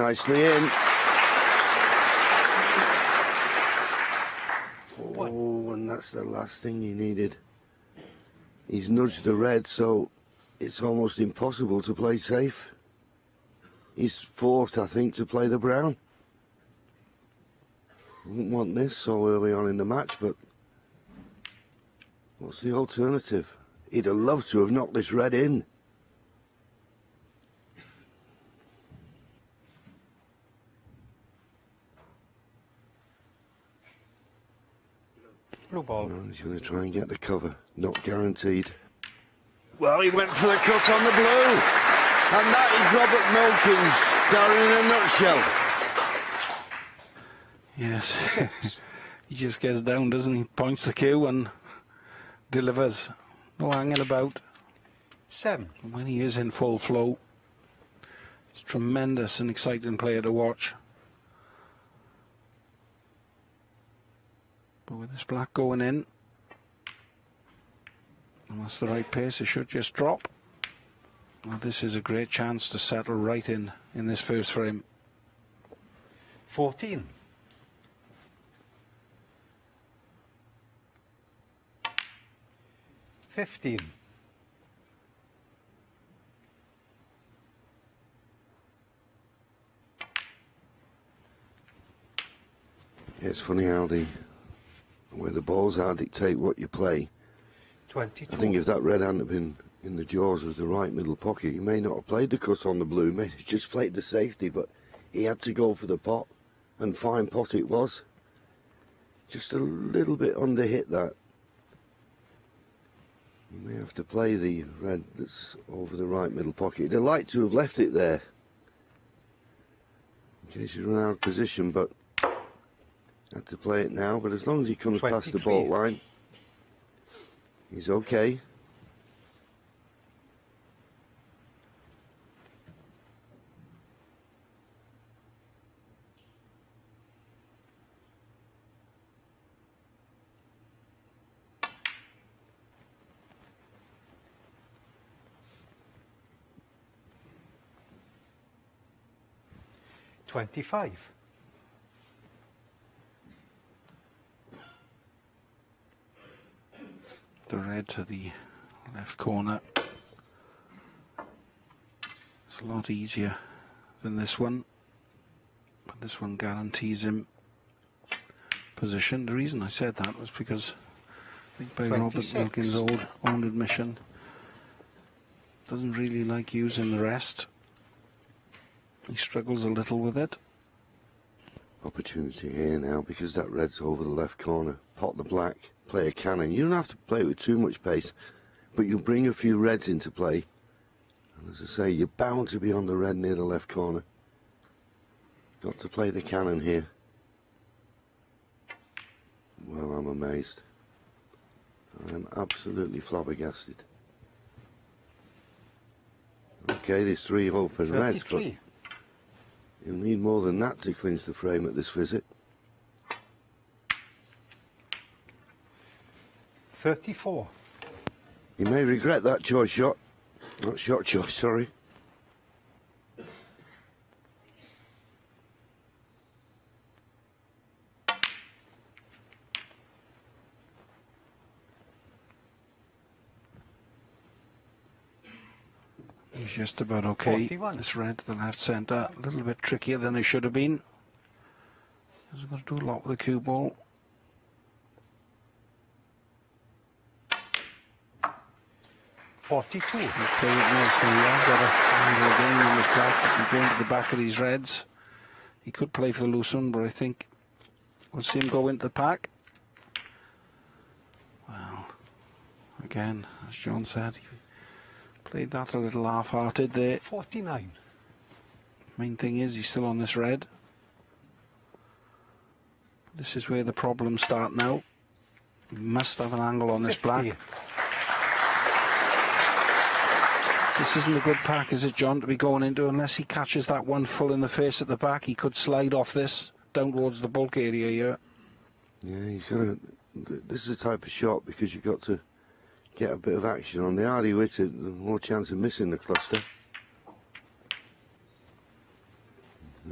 nicely in. Oh, and that's the last thing he needed. He's nudged the red, so it's almost impossible to play safe. He's forced, I think, to play the brown. Wouldn't want this so early on in the match, but what's the alternative? He'd have loved to have knocked this red in. Blue ball. Well, he's going to try and get the cover. Not guaranteed. Well, he went for the cut on the blue. And that is Robert Milkins down in a nutshell. Yes. He just gets down, doesn't he? Points the cue and delivers. No hanging about. 7. When he is in full flow, it's tremendous and exciting player to watch. But with this black going in, and that's the right pace, it should just drop. Well, this is a great chance to settle right in this first frame. 14. 15. It's funny how where the balls are dictate what you play. 22. I think if that red hadn't been in the jaws of the right middle pocket, he may not have played the cut on the blue, may have just played the safety, but he had to go for the pot, and fine pot it was. Just a little bit under hit that. You may have to play the red that's over the right middle pocket. He'd have liked to have left it there, in case you run out of position, but had to play it now. But as long as he comes 23. past the baulk line, he's okay. $25. The red to the left corner. It's a lot easier than this one, but this one guarantees him position. The reason I said that was because I think by 26. Robert Milkins' own admission, doesn't really like using the rest. He struggles a little with it. Opportunity here now, because that red's over the left corner. Pot the black, play a cannon. You don't have to play it with too much pace, but you bring a few reds into play. And as I say, you're bound to be on the red near the left corner. Got to play the cannon here. Well, I'm amazed. I'm absolutely flabbergasted. Okay, there's 3 open reds, but you'll need more than that to clinch the frame at this visit. 34. You may regret that choice shot. Not shot choice, sorry. He's just about okay. 41. This red to the left centre, a little bit trickier than it should have been. He's got to do a lot with the cue ball. 42. He played it nicely, yeah. Got a handle again on his black. He's going to the back of these reds. He could play for the loose one, but I think we'll see him go into the pack. Well, again, as John said, he played that a little half-hearted there. 49. Main thing is he's still on this red. This is where the problems start now. He must have an angle on this 50. black. This isn't a good pack, is it, John, to be going into, unless he catches that one full in the face at the back. He could slide off this down towards the bulk area here. Yeah, you've got to. This is the type of shot, because you've got to get a bit of action on. The harder you hit it, the more chance of missing the cluster.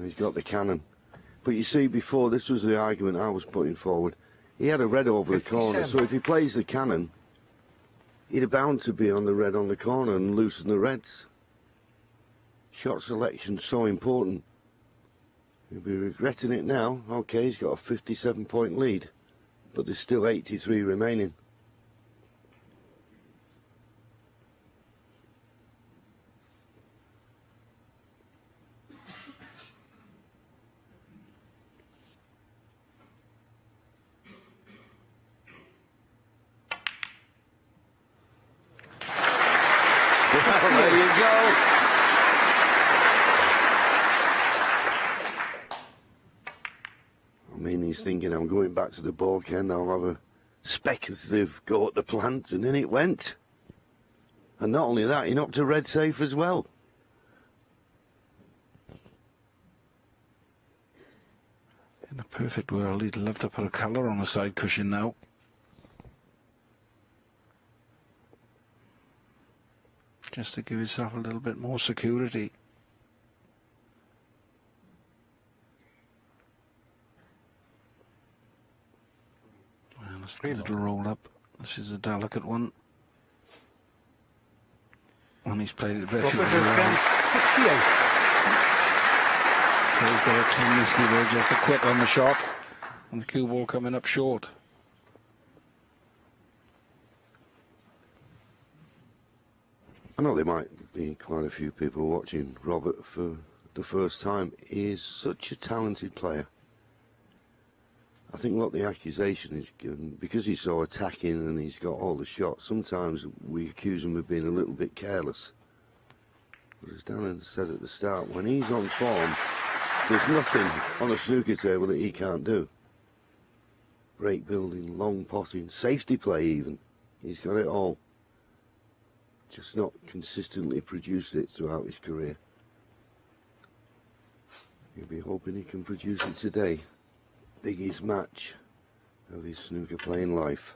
He's got the cannon. But you see, before, this was the argument I was putting forward. He had a red over the corner, 57. so if he plays the cannon, he'd have bound to be on the red on the corner and loosen the reds. Shot selection's so important. He'll be regretting it now. Okay, he's got a 57-point lead, but there's still 83 remaining. There you go. I mean, he's thinking, I'm going back to the Balkan, I'll have a speculative go at the plant, and in it went. And not only that, he knocked a red safe as well. In a perfect world, he'd love to put a colour on the side cushion now. Just to give himself a little bit more security. Well, let's do a little roll up. This is a delicate one. And he's played it very Robert well. Milkins, 58. So he's got a tendency there just to quit on the shot. And the cue ball coming up short. I know there might be quite a few people watching Robert for the first time. He is such a talented player. I think what the accusation is given, because he's so attacking and he's got all the shots, sometimes we accuse him of being a little bit careless. But as Darren said at the start, when he's on form, there's nothing on a snooker table that he can't do. Break building, long potting, safety play even. He's got it all. Just not consistently produced it throughout his career. He'll be hoping he can produce it today. Biggest match of his snooker playing life.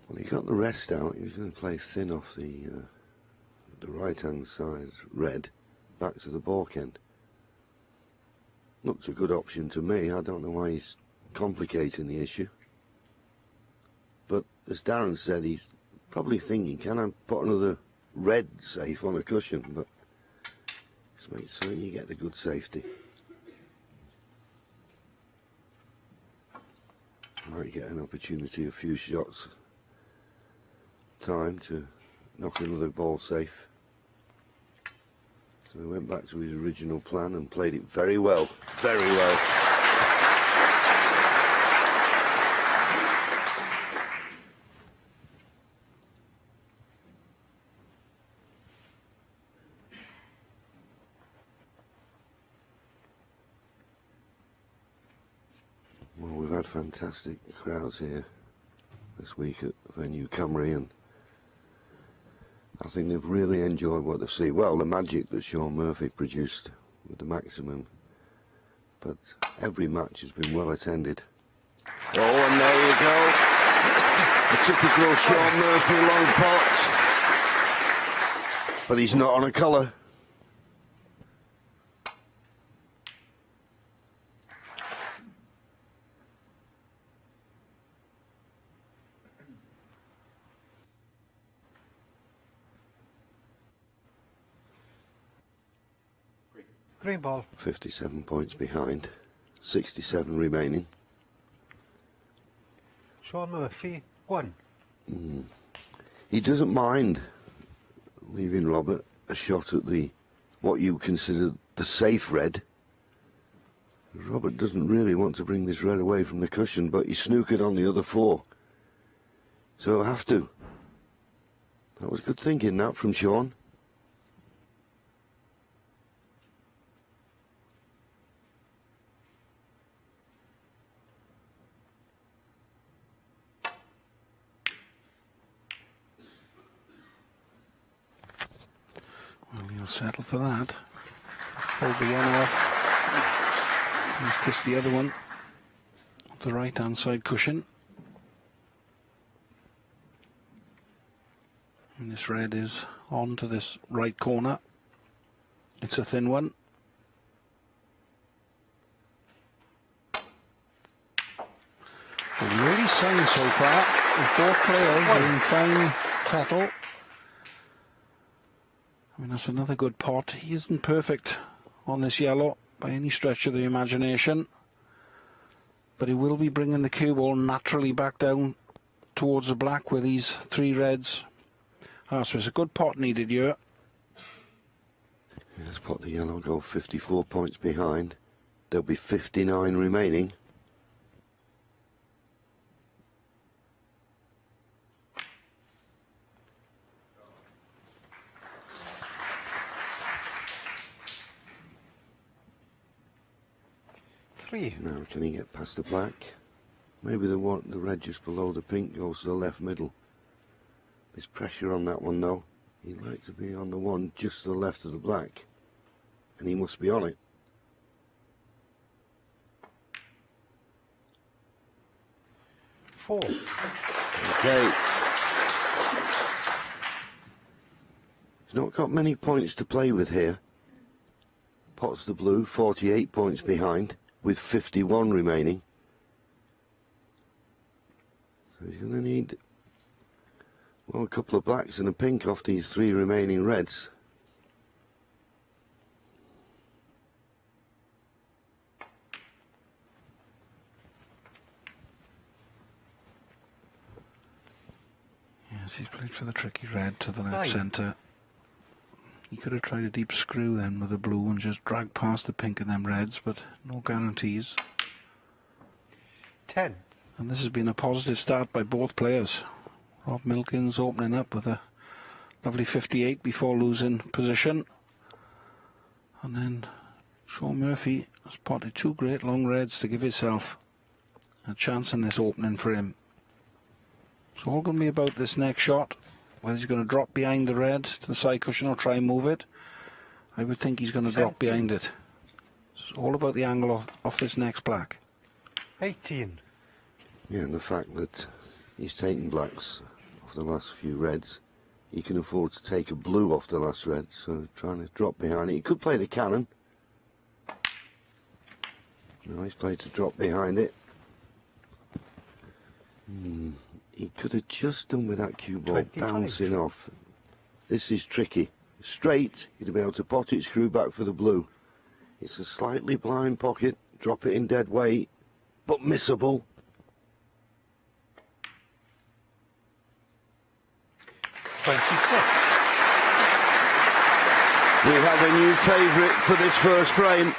Well, he got the rest out. He was going to play thin off the right-hand side, red, back to the balk end. Looked a good option to me. I don't know why he's complicating the issue. But as Darren said, he's probably thinking, can I put another red safe on a cushion? But just make certain you get the good safety. Might get an opportunity, a few shots time to knock another ball safe. So he went back to his original plan and played it very well, very well. Well, we've had fantastic crowds here this week at venue Cymru, and I think they've really enjoyed what they've seen. Well, the magic that Shaun Murphy produced with the maximum. But every match has been well attended. Oh, and there you go. A typical Shaun Murphy long pot. But he's not on a colour. Green ball. 57 points behind, 67 remaining. Shaun Murphy, 1. He doesn't mind leaving Robert a shot at the what you consider the safe red. Robert doesn't really want to bring this red away from the cushion, but he snookered on the other 4. So he'll have to. That was good thinking, that, from Shaun. We'll settle for that. Pulled the one off. He's kissed the other one. The right hand side cushion. And this red is on to this right corner. It's a thin one. The early signs so far is both players are in fine settle. I mean, that's another good pot. He isn't perfect on this yellow by any stretch of the imagination, but he will be bringing the cue ball naturally back down towards the black with these three reds. So it's a good pot needed here. Let's pot the yellow, go 54 points behind. There'll be 59 remaining. Now can he get past the black? Maybe the red just below the pink goes to the left middle. There's pressure on that one though. He'd like to be on the one just to the left of the black. And he must be on it. Four. Okay. He's not got many points to play with here. Pots the blue, 48 points behind, with 51 remaining. So he's going to need, well, a couple of blacks and a pink off these three remaining reds. Yes, he's played for the tricky red to the left centre. He could have tried a deep screw then with the blue and just dragged past the pink and them reds, but no guarantees. 10. And this has been a positive start by both players. Rob Milkins opening up with a lovely 58 before losing position. And then Shaun Murphy has potted two great long reds to give himself a chance in this opening for him. It's all going to be about this next shot. Whether he's going to drop behind the red to the side cushion or try and move it. I would think he's going to drop behind it. It's all about the angle of this next black. 18. Yeah, and the fact that he's taken blacks off the last few reds, he can afford to take a blue off the last red, so trying to drop behind it. He could play the cannon. No, he's played to drop behind it. He could have just done with that cue ball 25. bouncing off. This is tricky. Straight, he'd be able to pot it, screw back for the blue. It's a slightly blind pocket, drop it in dead weight, but missable. 26. We have a new favourite for this first frame.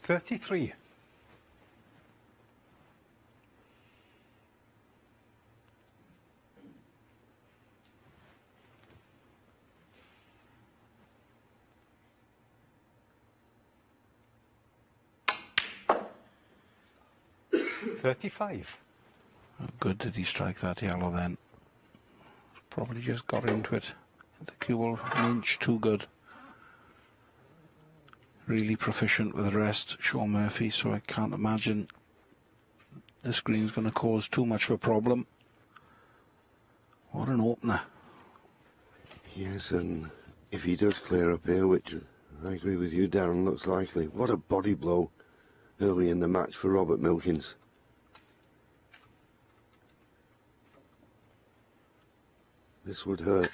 $33. $35. How good did he strike that yellow then? Probably just got into it. The cue ball an inch too good. Really proficient with the rest, Shaun Murphy, so I can't imagine this green's going to cause too much of a problem. What an opener. Yes, and if he does clear up here, which I agree with you, Darren, looks likely, what a body blow early in the match for Robert Milkins. This would hurt.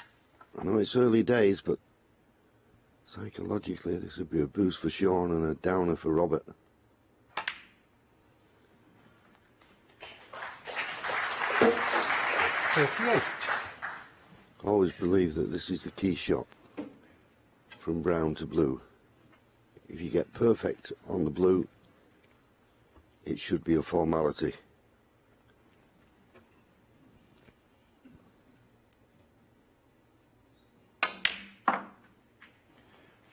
I know it's early days, but psychologically this would be a boost for Shaun and a downer for Robert. $38. Always believe that this is the key shot from brown to blue. If you get perfect on the blue, it should be a formality.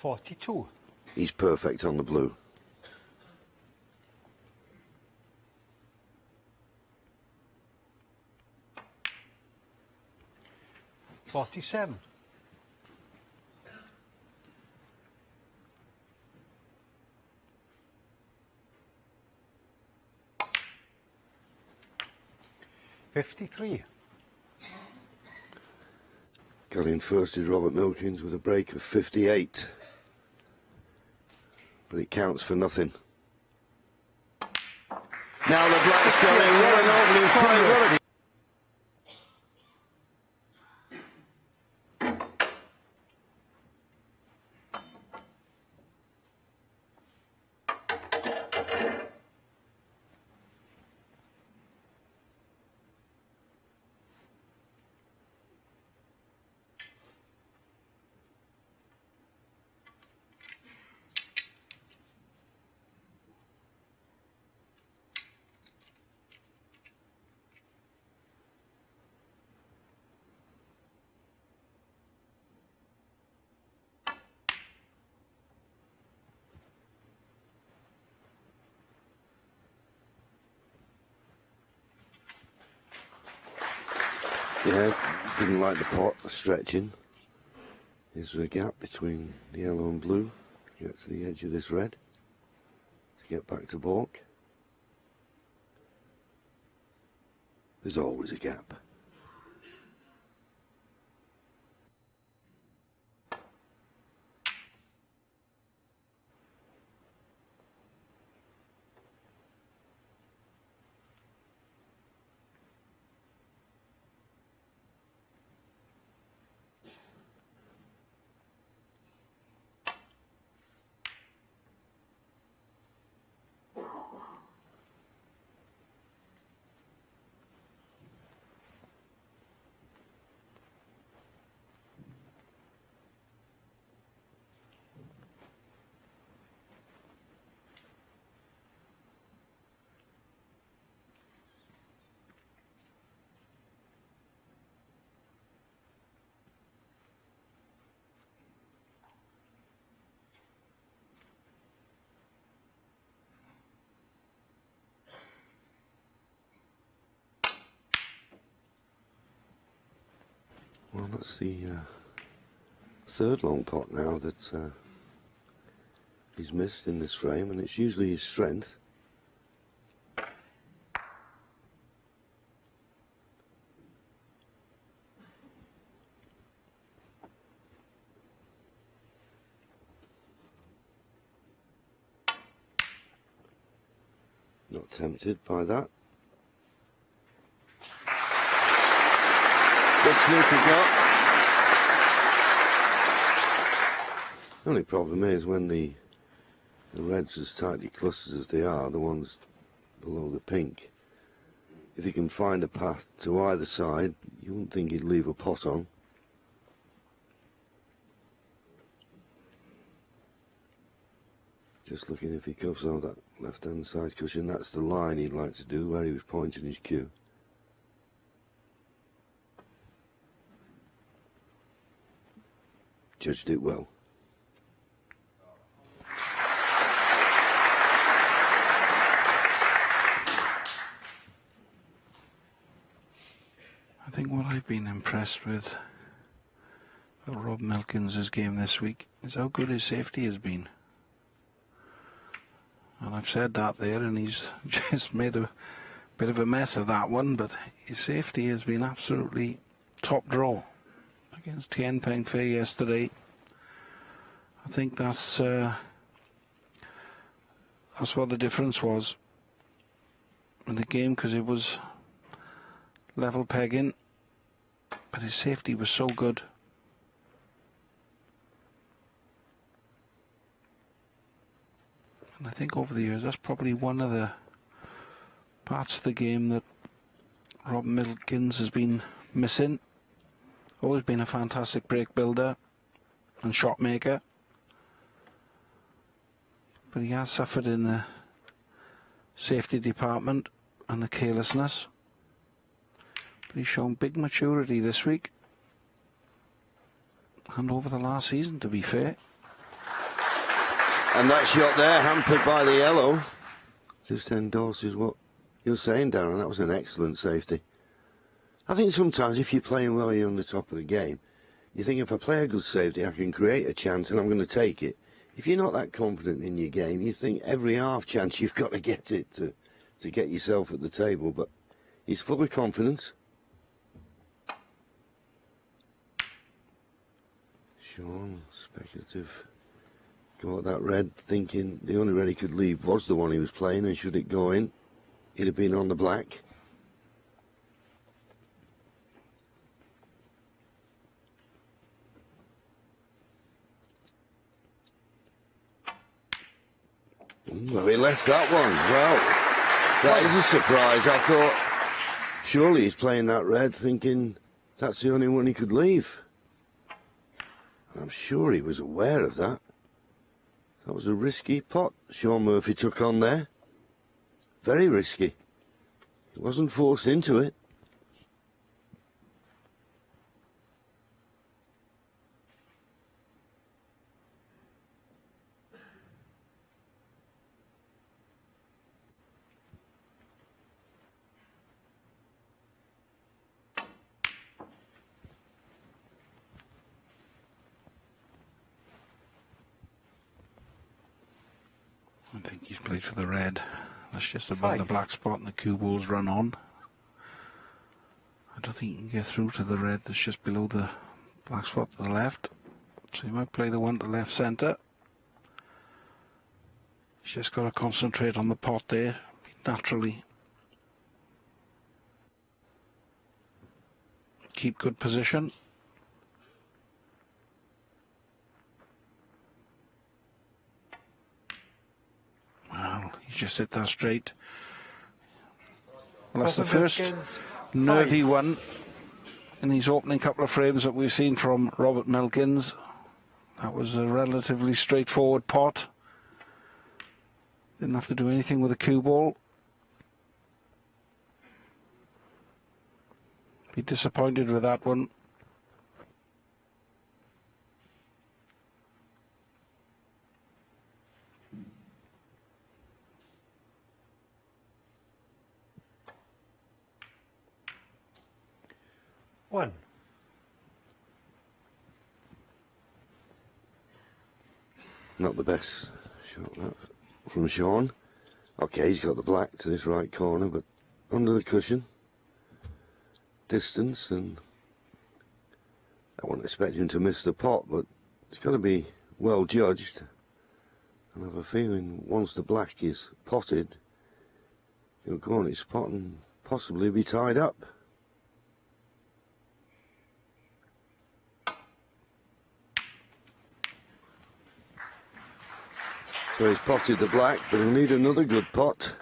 42. He's perfect on the blue. 47. 53. Got in first is Robert Milkins with a break of 58. But it counts for nothing. Now the black's going. What an opening frame. What a... Yeah, didn't like the pot, the stretching. Is there a gap between the yellow and blue to get to the edge of this red to get back to balk? There's always a gap. Well, that's the third long pot now that he's missed in this frame, and it's usually his strength. Not tempted by that. Good snooker got. The only problem is when the reds as tightly clustered as they are, the ones below the pink, if he can find a path to either side, you wouldn't think he'd leave a pot on. Just looking if he goes on that left-hand side cushion, that's the line he'd like to do where he was pointing his cue. Judged it well. I think what I've been impressed with Rob Milkins' game this week is how good his safety has been. And I've said that there, and he's just made a bit of a mess of that one, but his safety has been absolutely top draw against Tien Peng Fei yesterday. I think that's what the difference was in the game, because it was level pegging, but his safety was so good. And I think over the years that's probably one of the parts of the game that Rob Milkins has been missing. Always been a fantastic break builder and shot maker, but he has suffered in the safety department and the carelessness. But he's shown big maturity this week and over the last season, to be fair. And that shot there, hampered by the yellow, just endorses what you're saying, Darren. That was an excellent safety. I think sometimes if you're playing well, you're on the top of the game, you think if I play a good safety, I can create a chance and I'm going to take it. If you're not that confident in your game, you think every half chance you've got to get it to get yourself at the table. But he's full of confidence. Shaun, speculative. Got that red, thinking the only red he could leave was the one he was playing, and should it go in, he'd have been on the black. Well, he left that one. Well, that is a surprise. I thought surely he's playing that red thinking that's the only one he could leave. I'm sure he was aware of that. That was a risky pot Shaun Murphy took on there. Very risky. He wasn't forced into it. I think he's played for the red. That's just above the black spot and the cue ball's run on. I don't think he can get through to the red that's just below the black spot to the left. So he might play the one to left centre. He's just got to concentrate on the pot there, naturally. Keep good position. Well, he's just hit that straight. Well, that's the first nervy one in these opening couple of frames that we've seen from Robert Milkins. That was a relatively straightforward pot. Didn't have to do anything with the cue ball. Be disappointed with that one. One. Not the best shot that from Shaun. Okay, he's got the black to this right corner, but under the cushion. Distance, and I wouldn't expect him to miss the pot, but it's got to be well judged. I have a feeling once the black is potted, he'll go on its pot and possibly be tied up. So he's potted the black, but he'll need another good pot.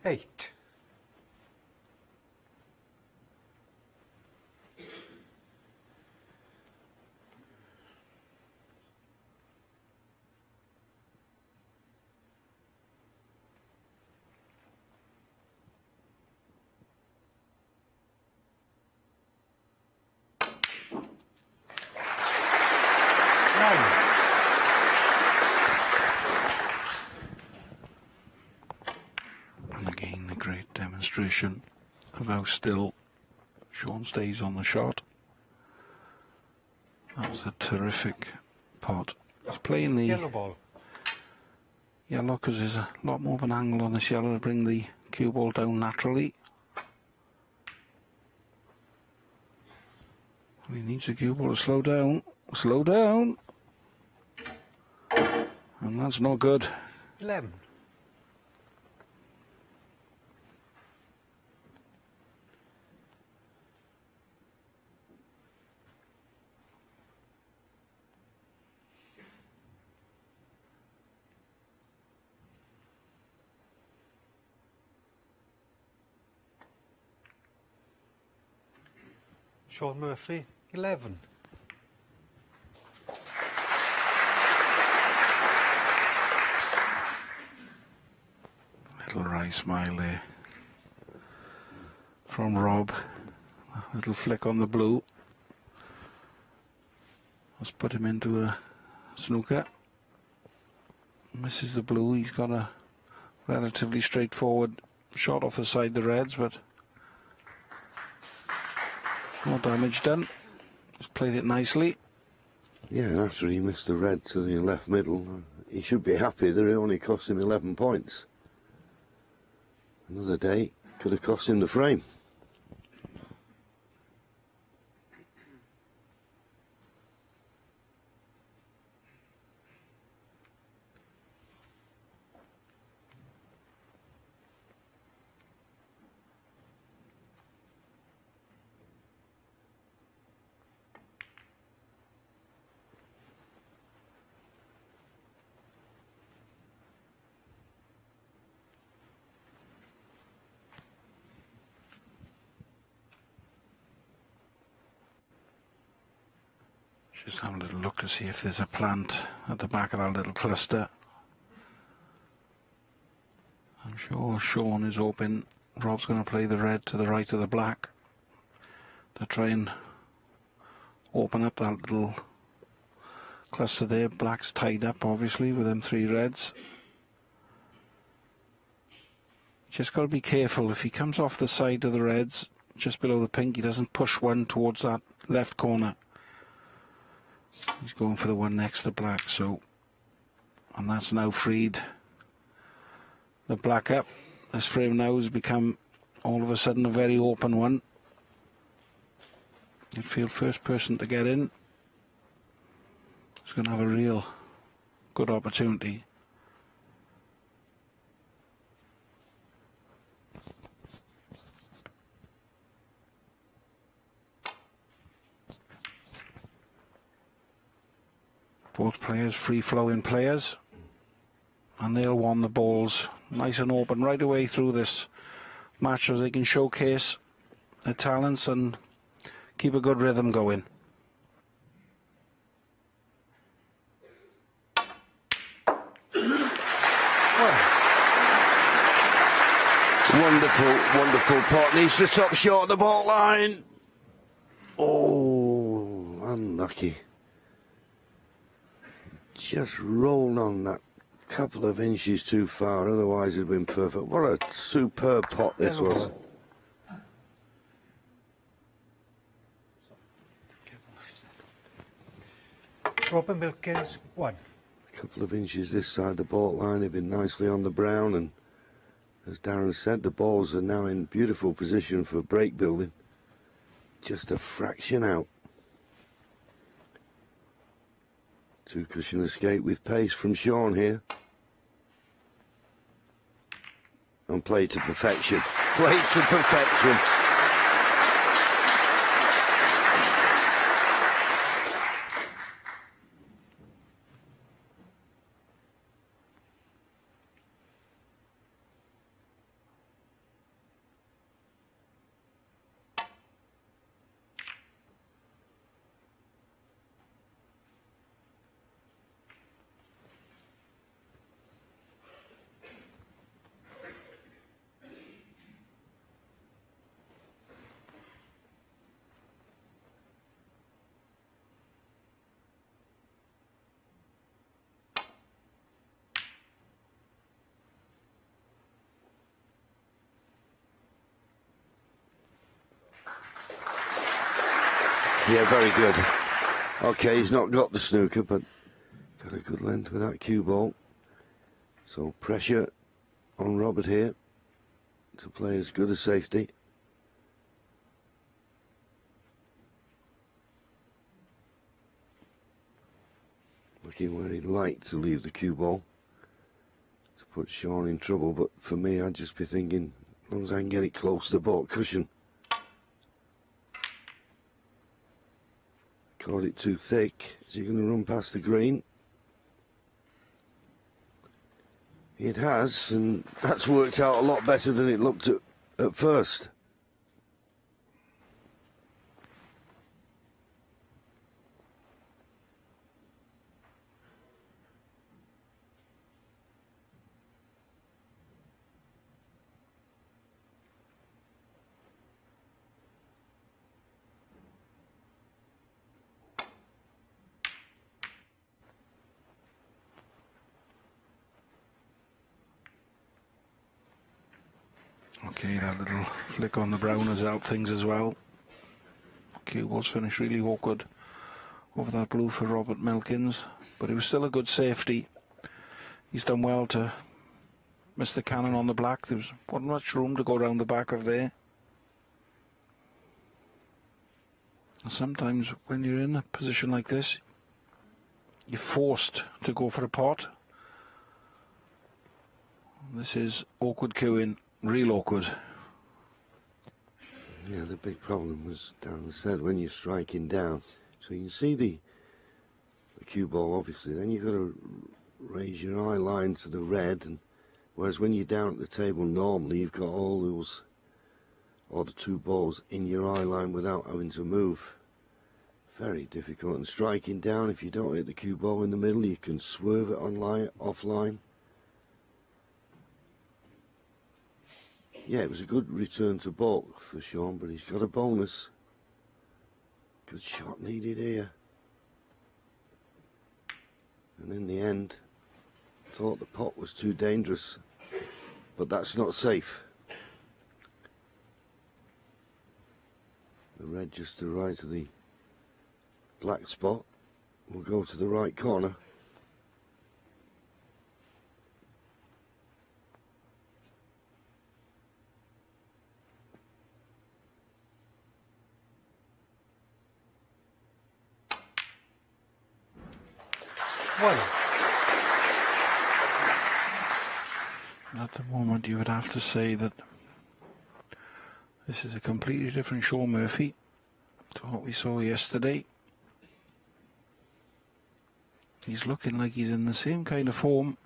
Eight. And again, a great demonstration of how still Shaun stays on the shot. That was a terrific pot. He's playing the Yellow ball. yellow because there's a lot more of an angle on this yellow to bring the cue ball down naturally. And he needs the cue ball to slow down. Slow down. And that's no good. 11. Shaun Murphy, 11. Little wry smile there from Rob. little flick on the blue. Let's put him into a snooker. Misses the blue. He's got a relatively straightforward shot off the side of the reds, but no damage done. He's played it nicely. Yeah, and after he missed the red to the left middle, he should be happy that it only cost him 11 points. Another day could have cost him the frame. Just have a little look to see if there's a plant at the back of that little cluster. I'm sure Shaun is hoping Rob's going to play the red to the right of the black to try and open up that little cluster there. Black's tied up obviously with them 3 reds. Just got to be careful if he comes off the side of the reds just below the pink, he doesn't push one towards that left corner. He's going for the one next to black, so, and that's now freed the black up. This frame now has become all of a sudden a very open one. You'd feel first person to get in is going to have a real good opportunity. Both players free-flowing players, and they'll want the balls nice and open right away through this match so they can showcase their talents and keep a good rhythm going. Wonderful, wonderful pot. Needs to stop short of the ball line. Oh, unlucky. Just rolled on that couple of inches too far, otherwise it'd been perfect. What a superb pot this was. Robin Milkins, 1. A couple of inches this side the ball line, had been nicely on the brown, and as Darren said, the balls are now in beautiful position for break building. Just a fraction out. 2-cushion escape with pace from Shaun here. And play to perfection. Play to perfection. Yeah, very good. Okay, he's not got the snooker, but got a good length with that cue ball. So pressure on Robert here to play as good a safety. Looking where he'd like to leave the cue ball to put Shaun in trouble, but for me, I'd just be thinking, as long as I can get it close to the ball cushion. Caught it too thick. Is he going to run past the green? It has, and that's worked out a lot better than it looked at first. Okay, that little flick on the brown has helped things as well. Cue ball's finished really awkward over that blue for Robert Milkins, but it was still a good safety. He's done well to miss the cannon on the black. There wasn't much room to go around the back of there. And sometimes when you're in a position like this, you're forced to go for a pot. This is awkward cueing, real awkward. Yeah, the big problem was down the set when you're striking down. So you can see the cue ball, obviously. Then you've got to raise your eye line to the red, and whereas when you're down at the table normally, you've got all those, or the two balls in your eye line without having to move. Very difficult. And striking down, if you don't hit the cue ball in the middle, you can swerve it offline. Yeah, it was a good return to balk for Shaun, but he's got a bonus. Good shot needed here. And in the end, thought the pot was too dangerous, but that's not safe. The red just to the right of the black spot will go to the right corner. One. At the moment, you would have to say that this is a completely different Shaun Murphy to what we saw yesterday. He's looking like he's in the same kind of form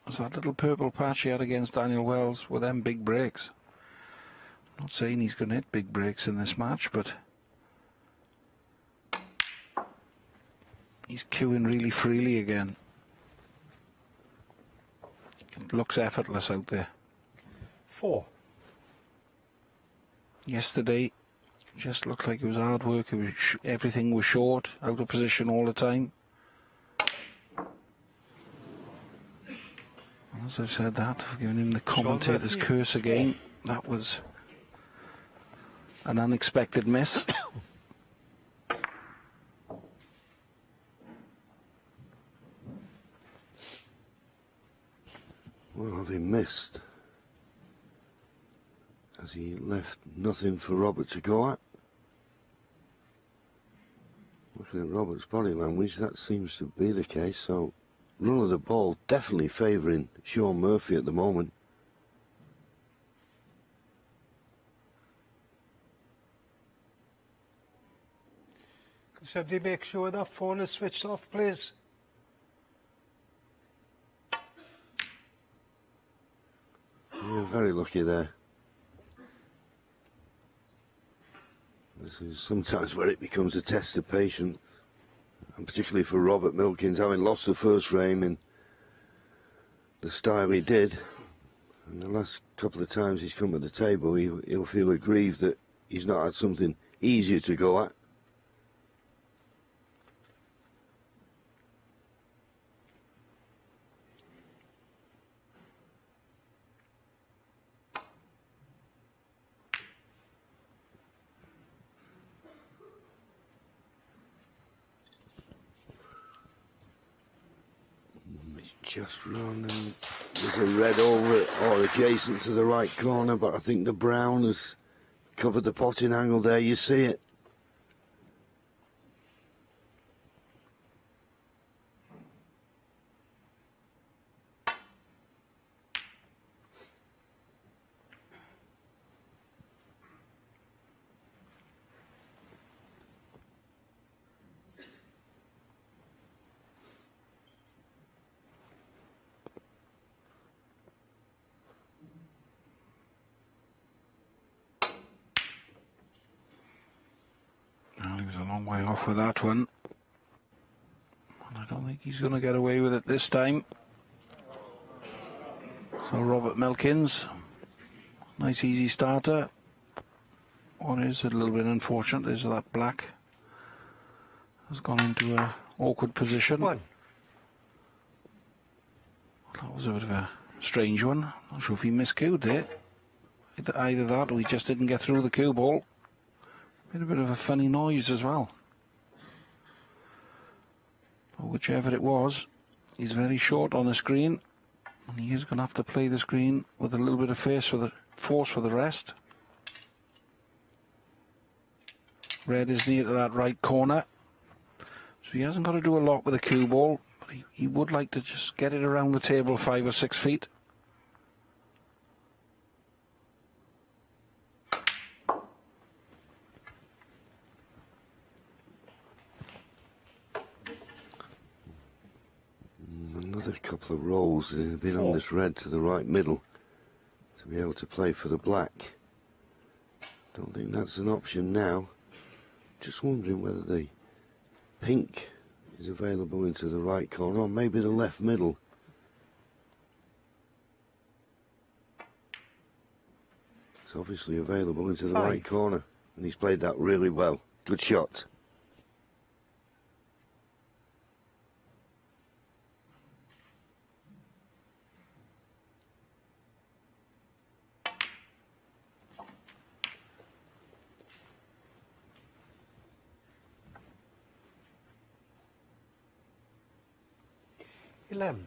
as that little purple patch he had against Daniel Wells with them big breaks. I'm not saying he's going to hit big breaks in this match, but he's cueing really freely again. It looks effortless out there. 4. Yesterday, just looked like it was hard work. It was everything was short, out of position all the time. As I've said that, I've given him the commentator's curse again. That was an unexpected miss. Well, having missed, as he left nothing for Robert to go at. Looking at Robert's body language, that seems to be the case, so run of the ball definitely favouring Shaun Murphy at the moment. Can somebody make sure that phone is switched off, please? You're very lucky there. This is sometimes where it becomes a test of patience, and particularly for Robert Milkins, having lost the first frame in the style he did. And the last couple of times he's come to the table, he'll feel aggrieved that he's not had something easier to go at. Just run, and there's a red over or adjacent to the right corner, but I think the brown has covered the potting angle there. You see it. Well, he was a long way off with that one. And I don't think he's going to get away with it this time. So Robert Milkins, nice easy starter. What is a little bit unfortunate is that black has gone into an awkward position. 1. That was a bit of a strange one. Not sure if he miscued there. Either that or he just didn't get through the cue ball. Made a bit of a funny noise as well. But whichever it was, he's very short on the screen. And he is going to have to play the screen with a little bit of force for the rest. Red is near to that right corner. So he hasn't got to do a lot with the cue ball. But he would like to just get it around the table 5 or 6 feet. Another couple of rolls. Been on this red to the right middle to be able to play for the black. Don't think that's an option now. Just wondering whether the pink is available into the right corner or maybe the left middle. It's obviously available into the right corner, and he's played that really well. Good shot. $11.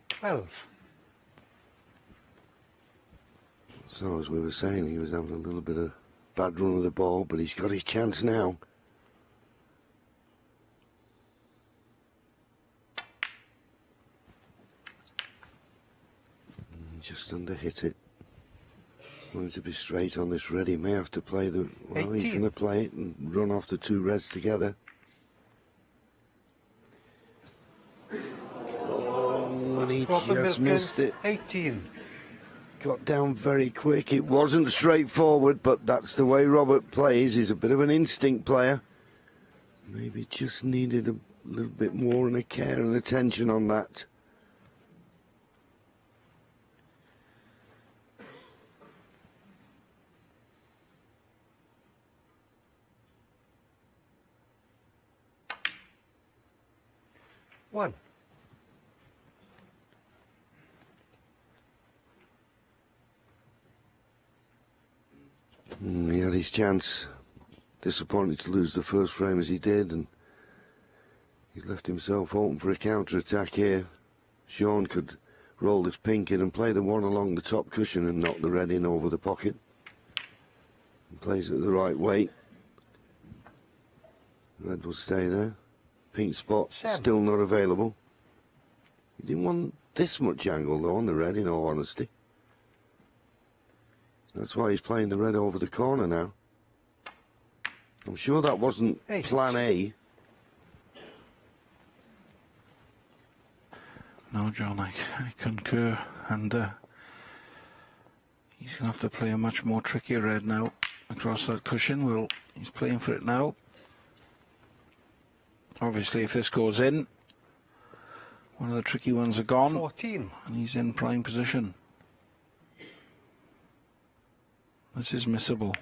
12. So as we were saying, he was having a little bit of bad run of the ball, but he's got his chance now. Just under hit it. Going to be straight on this red. He may have to play the... Well, 18. he's going to play it and run off the 2 reds together. Oh, and he just missed it. 18. Got down very quick. It wasn't straightforward, but that's the way Robert plays. He's a bit of an instinct player. Maybe just needed a little bit more and a care and attention on that. One. He had his chance. Disappointed to lose the first frame as he did, and he's left himself open for a counter-attack here. Shaun could roll this pink in and play the one along the top cushion and knock the red in over the pocket. And plays it the right way. Red will stay there. Pink spot 7. still not available. He didn't want this much angle though on the red, in all honesty. That's why he's playing the red over the corner now. I'm sure that wasn't 8. plan A. No, John, I concur. And he's going to have to play a much more trickier red now across that cushion. Well, he's playing for it now. Obviously, if this goes in, one of the tricky ones are gone. 14. And he's in prime position. This is missable.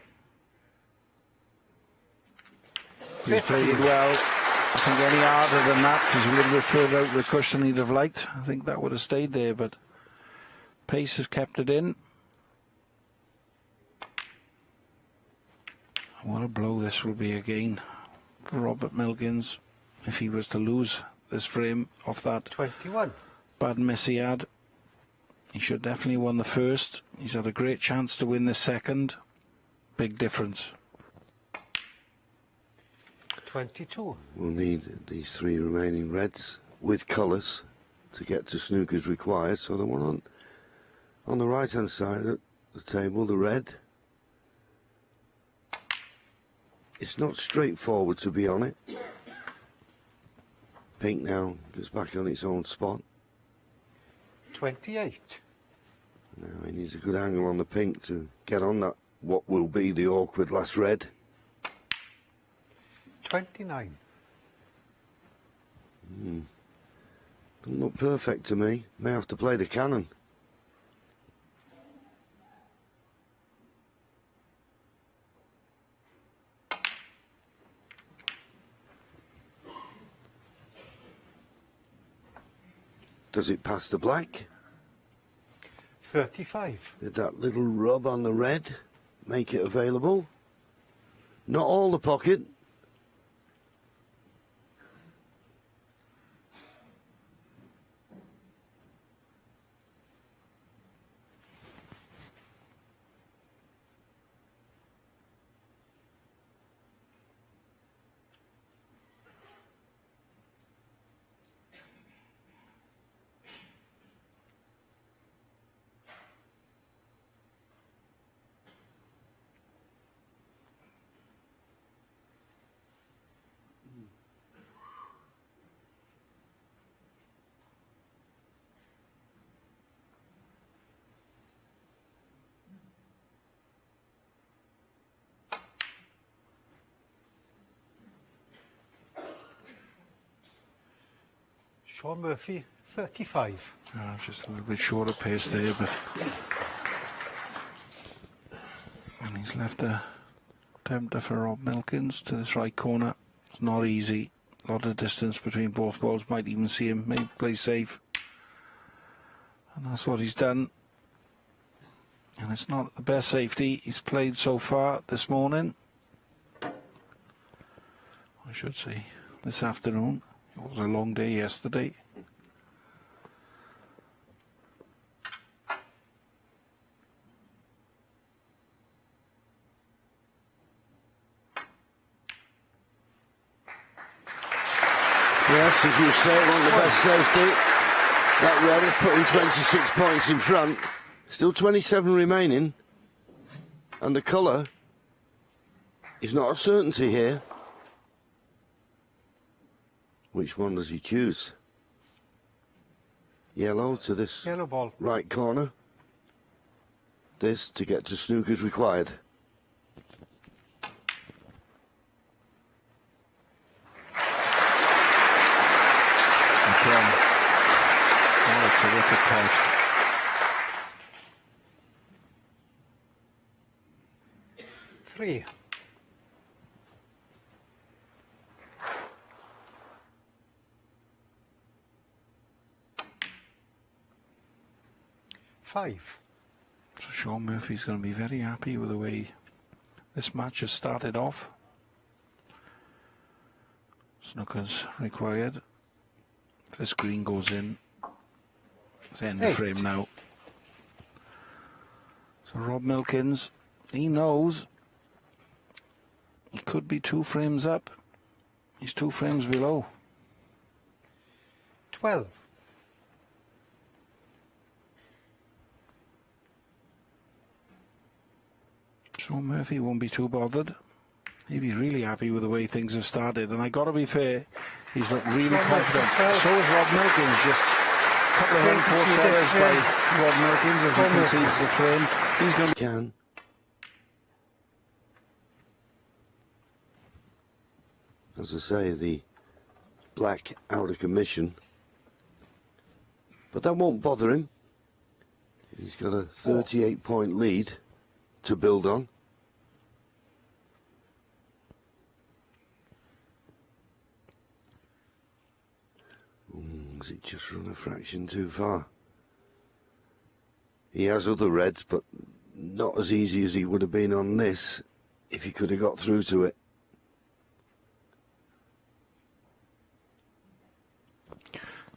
He's played it well. I think any harder than that, because a little bit further out the cushion he'd have liked. I think that would have stayed there, but pace has kept it in. What a blow this will be again for Robert Milkins if he was to lose this frame off that 21. bad miss he had. He should definitely have won the first. He's had a great chance to win the second. Big difference. 22. We'll need these 3 remaining reds with colours to get to snookers required. So the one on the right hand side of the table, the red, it's not straightforward to be on it. Pink now gets back on its own spot. 28. Now he needs a good angle on the pink to get on that, what will be the awkward last red. 29. Doesn't look perfect to me. May have to play the cannon. Does it pass the black? 35. Did that little rub on the red make it available? Not all the pocket. Shaun Murphy, 35. Just a little bit short of pace there, but... And he's left a tempter for Rob Milkins to this right corner. It's not easy. A lot of distance between both balls. Might even see him maybe play safe. And that's what he's done. And it's not the best safety he's played so far this morning. I should say, this afternoon. It was a long day yesterday. Yes, as you say, one of the best safety. That red is putting 26 points in front. Still 27 remaining. And the colour is not a certainty here. Which one does he choose? Yellow to this Yellow ball. right corner. This to get to snooker's required. Again, what a terrific point. Three. Five. So Shaun Murphy's going to be very happy with the way this match has started off. Snooker's required. If this green goes in, it's end of frame now. So Rob Milkins, he knows he could be 2 frames up. He's 2 frames below. 12. Shaun Murphy won't be too bothered. He'd be really happy with the way things have started. And I got to be fair, he's looked really confident. So is Rob Milkins. Just a couple of unforced errors by Rob Milkins as he concedes the frame. He's going to... Can. As I say, the black out of commission. But that won't bother him. He's got a 38-point lead to build on. Has it just run a fraction too far? He has other reds, but not as easy as he would have been on this if he could have got through to it.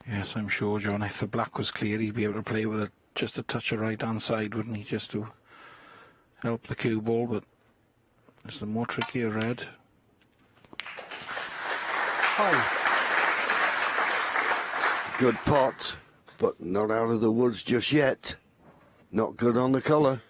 Yes, I'm sure, John. If the black was clear, he'd be able to play with just a touch of right-hand side, wouldn't he? Just to help the cue ball, but it's the more trickier red. Good pot, but not out of the woods just yet. Not good on the colour.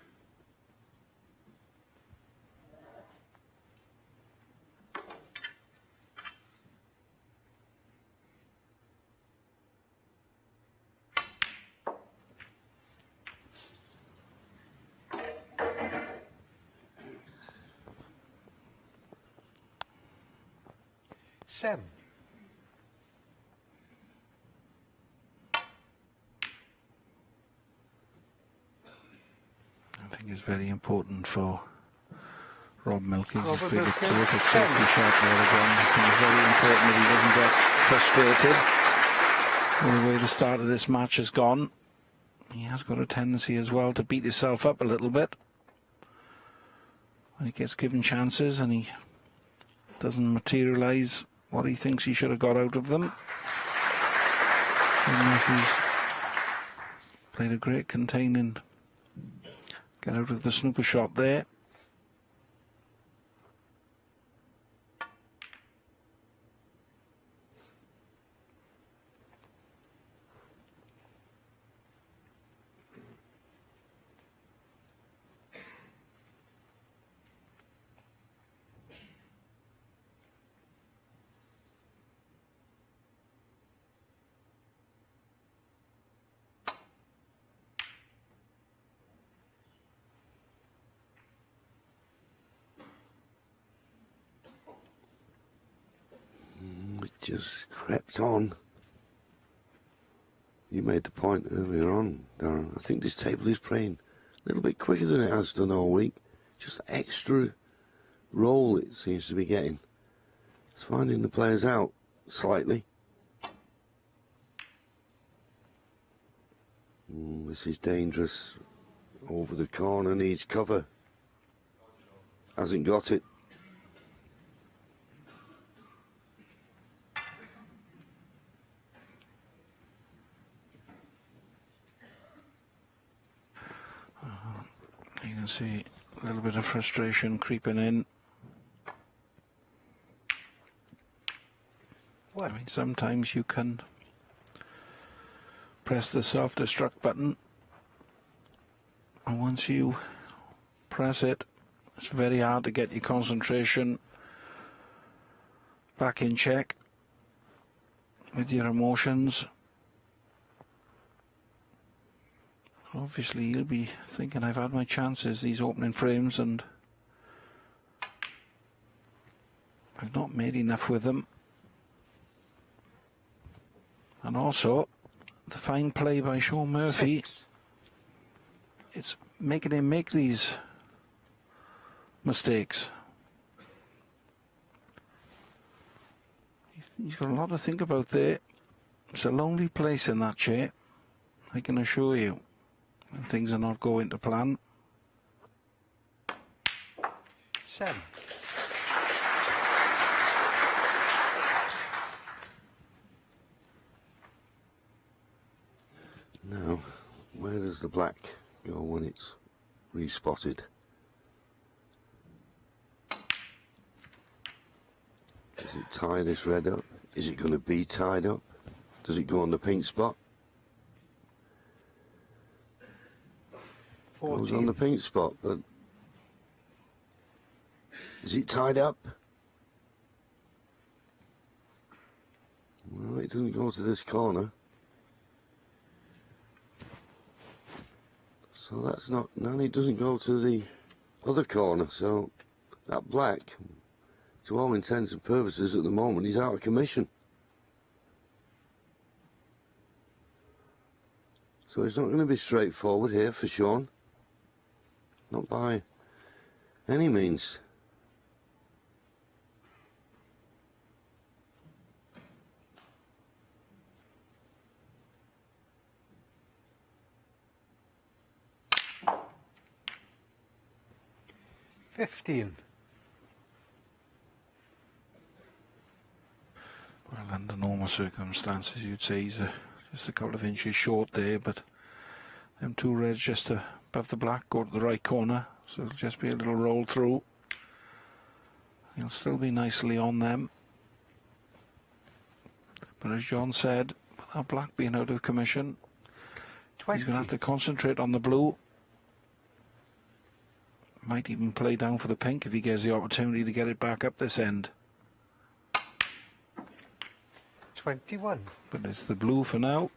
Seven. I think it's very important for Rob Milkins. He's Robert played a Milkins, terrific 7. safety shot there again. I think it's very important that he doesn't get frustrated. The way the start of this match has gone, he has got a tendency as well to beat himself up a little bit when he gets given chances and he doesn't materialise what he thinks he should have got out of them. Shaun Murphy's played a great containing get out of the snooker shot there. It just crept on. You made the point earlier on, Darren. I think this table is playing a little bit quicker than it has done all week. Just extra roll it seems to be getting. It's finding the players out slightly. This is dangerous. Over the corner, needs cover. Hasn't got it. You can see a little bit of frustration creeping in. I mean, sometimes you can press the self-destruct button, and once you press it, it's very hard to get your concentration back in check with your emotions. Obviously you'll be thinking, I've had my chances these opening frames and I've not made enough with them. And also the fine play by Shaun Murphy, it's making him make these mistakes. He's got a lot to think about there. It's a lonely place in that chair, I can assure you, when things are not going to plan. 7. Now, where does the black go when it's respotted? Does it tie this red up? Is it going to be tied up? Does it go on the pink spot? 14. Goes on the pink spot, but is it tied up? Well, it doesn't go to this corner. So that's not, and it doesn't go to the other corner, so that black, to all intents and purposes at the moment, is out of commission. So it's not going to be straightforward here for Shaun. Not by any means. Well, under normal circumstances you'd say he's just a couple of inches short there, but them two reds just above the black go to the right corner, so it'll just be a little roll through. He'll still be nicely on them, but as John said, with that black being out of commission, 20. he's going to have to concentrate on the blue. Might even play down for the pink if he gets the opportunity to get it back up this end. 21. But it's the blue for now.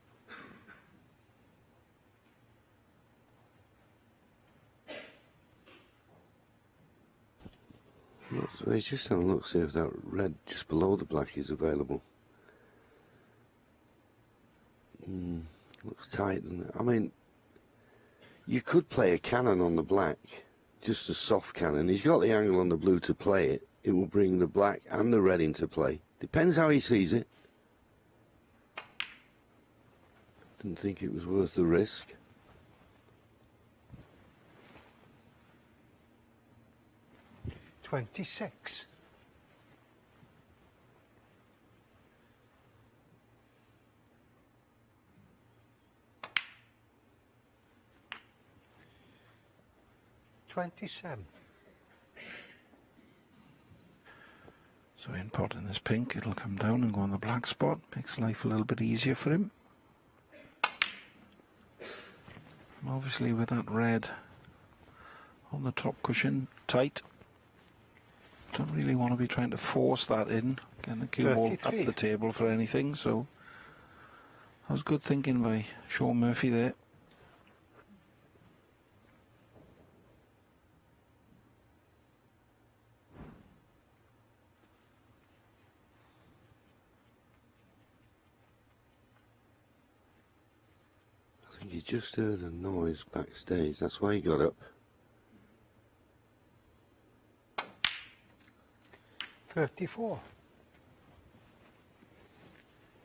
So he's just having a look, see if that red just below the black is available. Looks tight, doesn't it? I mean, you could play a cannon on the black, just a soft cannon. He's got the angle on the blue to play it. It will bring the black and the red into play. Depends how he sees it. Didn't think it was worth the risk. $26. $27. So in potting this pink, it'll come down and go on the black spot. Makes life a little bit easier for him. And obviously with that red on the top cushion tight, don't really want to be trying to force that in, getting the cue ball up 33. the table for anything. So that was good thinking by Shaun Murphy there. I think he just heard a noise backstage. That's why he got up. 34.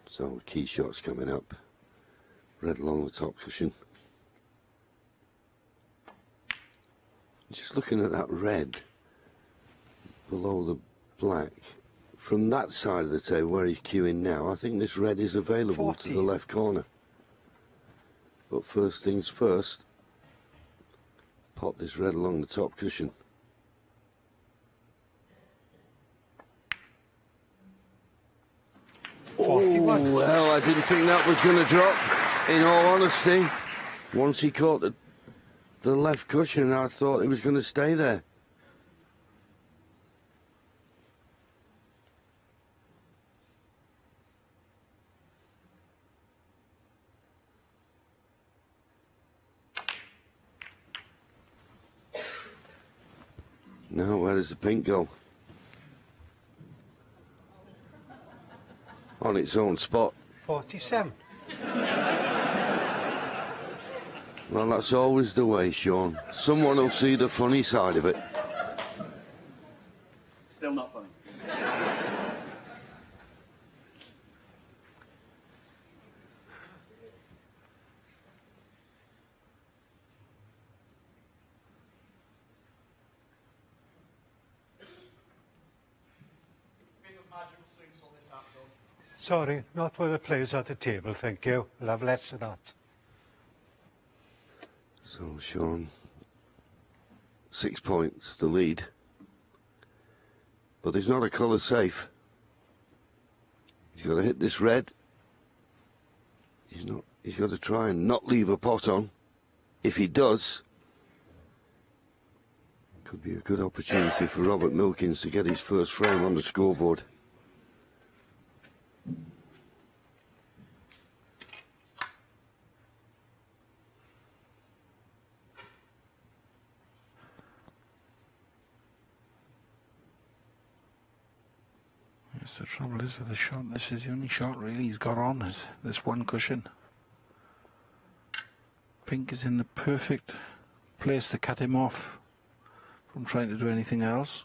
So key shots coming up. Red along the top cushion. Just looking at that red below the black. From that side of the table where he's queuing now, I think this red is available 40. to the left corner. But first things first, pot this red along the top cushion. Oh, well, I didn't think that was going to drop, in all honesty. Once he caught the left cushion, I thought it was going to stay there. Now, where does the pink go? On its own spot. 47. Well, that's always the way, Shaun. Someone will see the funny side of it. Still not funny. Sorry, not with the players at the table, thank you. I'll have less of that. So, Shaun, 6 points, the lead. But there's not a colour safe. He's got to hit this red. He's got to try and not leave a pot on. If he does, could be a good opportunity for Robert Milkins to get his first frame on the scoreboard. Yes, the trouble is with the shot, this is the only shot really he's got on, is this one cushion. Pink is in the perfect place to cut him off from trying to do anything else.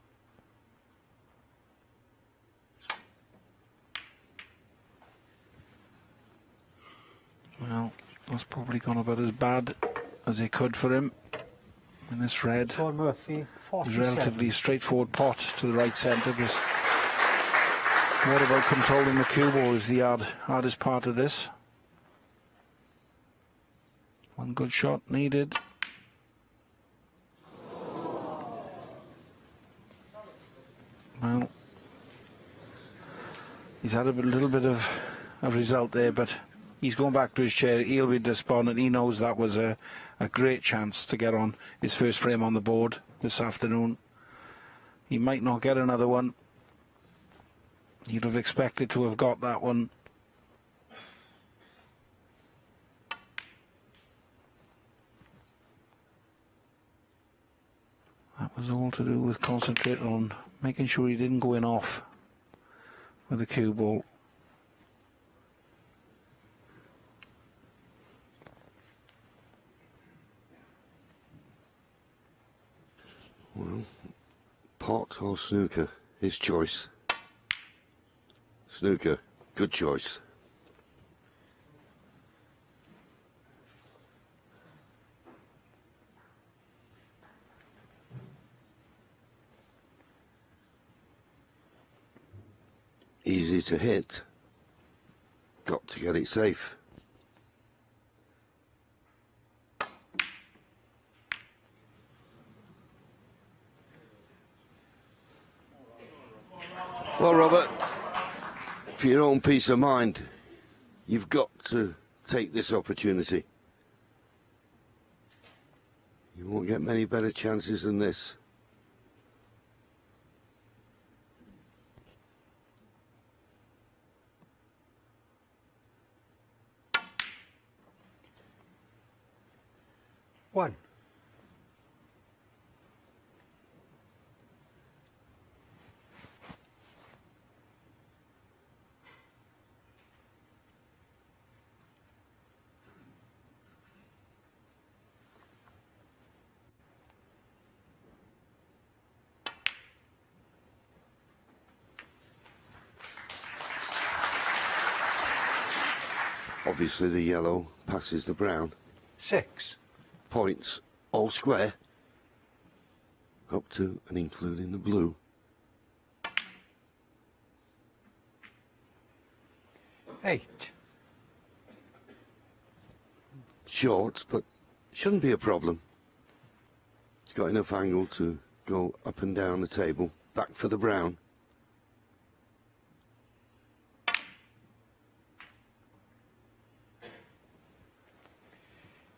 Well, that's probably gone about as bad as it could for him. And this red Shaun Murphy, is 47. relatively straightforward pot to the right centre. Because what about controlling the cue ball is the hardest part of this. One good shot needed. Well, he's had a little bit of a result there, but he's going back to his chair. He'll be despondent. He knows that was a great chance to get on his first frame on the board this afternoon. He might not get another one. He'd have expected to have got that one. That was all to do with concentrating on making sure he didn't go in off with the cue ball. Well, pot or snooker, his choice. Snooker, good choice. easy to hit. Got to get it safe. Well, Robert, for your own peace of mind, you've got to take this opportunity. You won't get many better chances than this. One. Obviously the yellow passes the brown. 6. Points all square. Up to and including the blue. 8. Short, but shouldn't be a problem. It's got enough angle to go up and down the table. Back for the brown.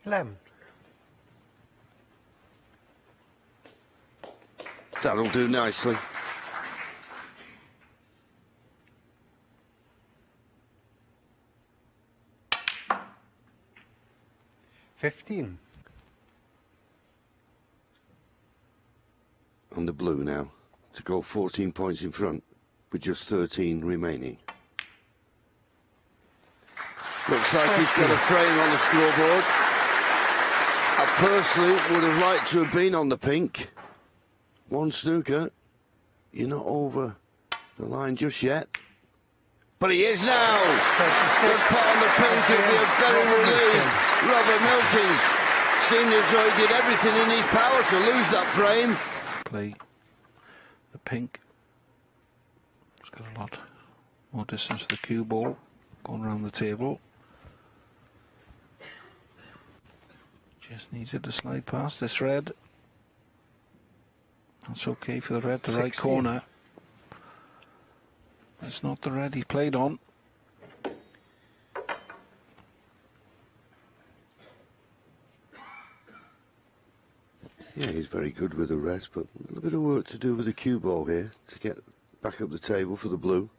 11. That'll do nicely. $15. On the blue now, to go 14 points in front, with just 13 remaining. Looks like he's got a frame on the scoreboard. I personally would have liked to have been on the pink. One snooker. You're not over the line just yet. But he is now. Good put on the pink. He'll be a very relieved. Robert Milkins seemed as though he did everything in his power to lose that frame. Play the pink. It's got a lot more distance to the cue ball going around the table. Just needs it to slide past this red. That's okay for the red, the 16. right corner. It's not the red he played on. Yeah, he's very good with the rest, but a little bit of work to do with the cue ball here to get back up the table for the blue.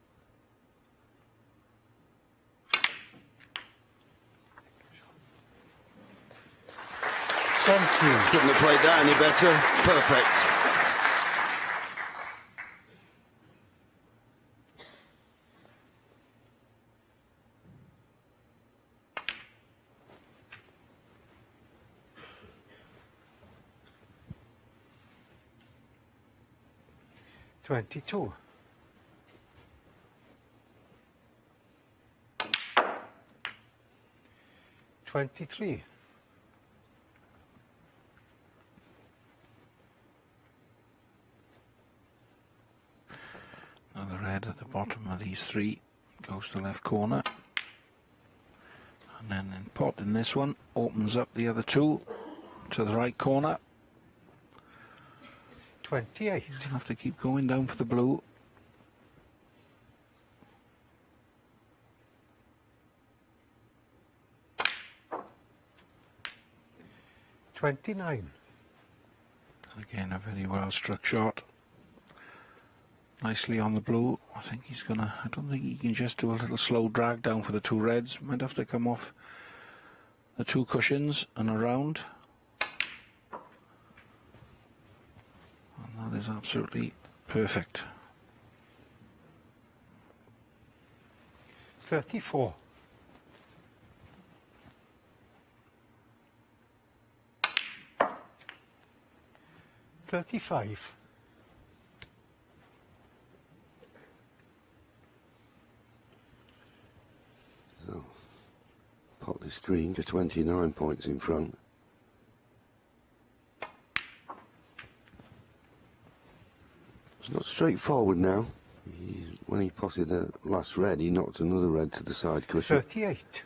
Couldn't have played that any better. Perfect. $22. $23. Now the red at the bottom of these three goes to left corner. And then in pot in this one, opens up the other two to the right corner. 28. You'll have to keep going down for the blue. $29. And again, a very well struck shot. Nicely on the blue. I think he's gonna, I don't think he can just do a little slow drag down for the two reds. Might have to come off the two cushions and around. And that is absolutely perfect. 34. $35. So, pot this green to 29 points in front. It's not straightforward now. He's when he potted the last red, he knocked another red to the side cushion. 38.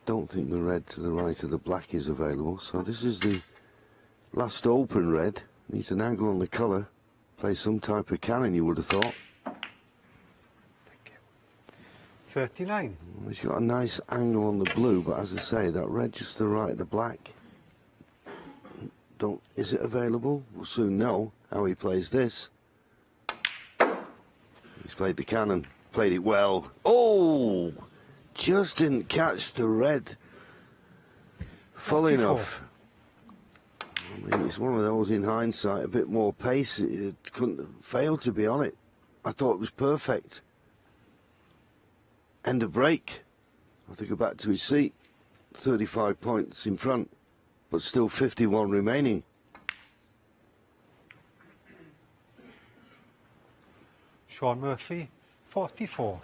Don't think the red to the right of the black is available, so this is the last open red. Needs an angle on the colour. Play some type of cannon, you would have thought. Thank you. 39. Well, he's got a nice angle on the blue, but as I say, that red just to the right of the black. Is it available? We'll soon know how he plays this. He's played the cannon, played it well. Oh! Just didn't catch the red full 44. enough. I mean, it's one of those in hindsight, a bit more pace. It couldn't have failed to be on it. I thought it was perfect. End of break. I have to go back to his seat. 35 points in front, but still 51 remaining. Shaun Murphy, 44.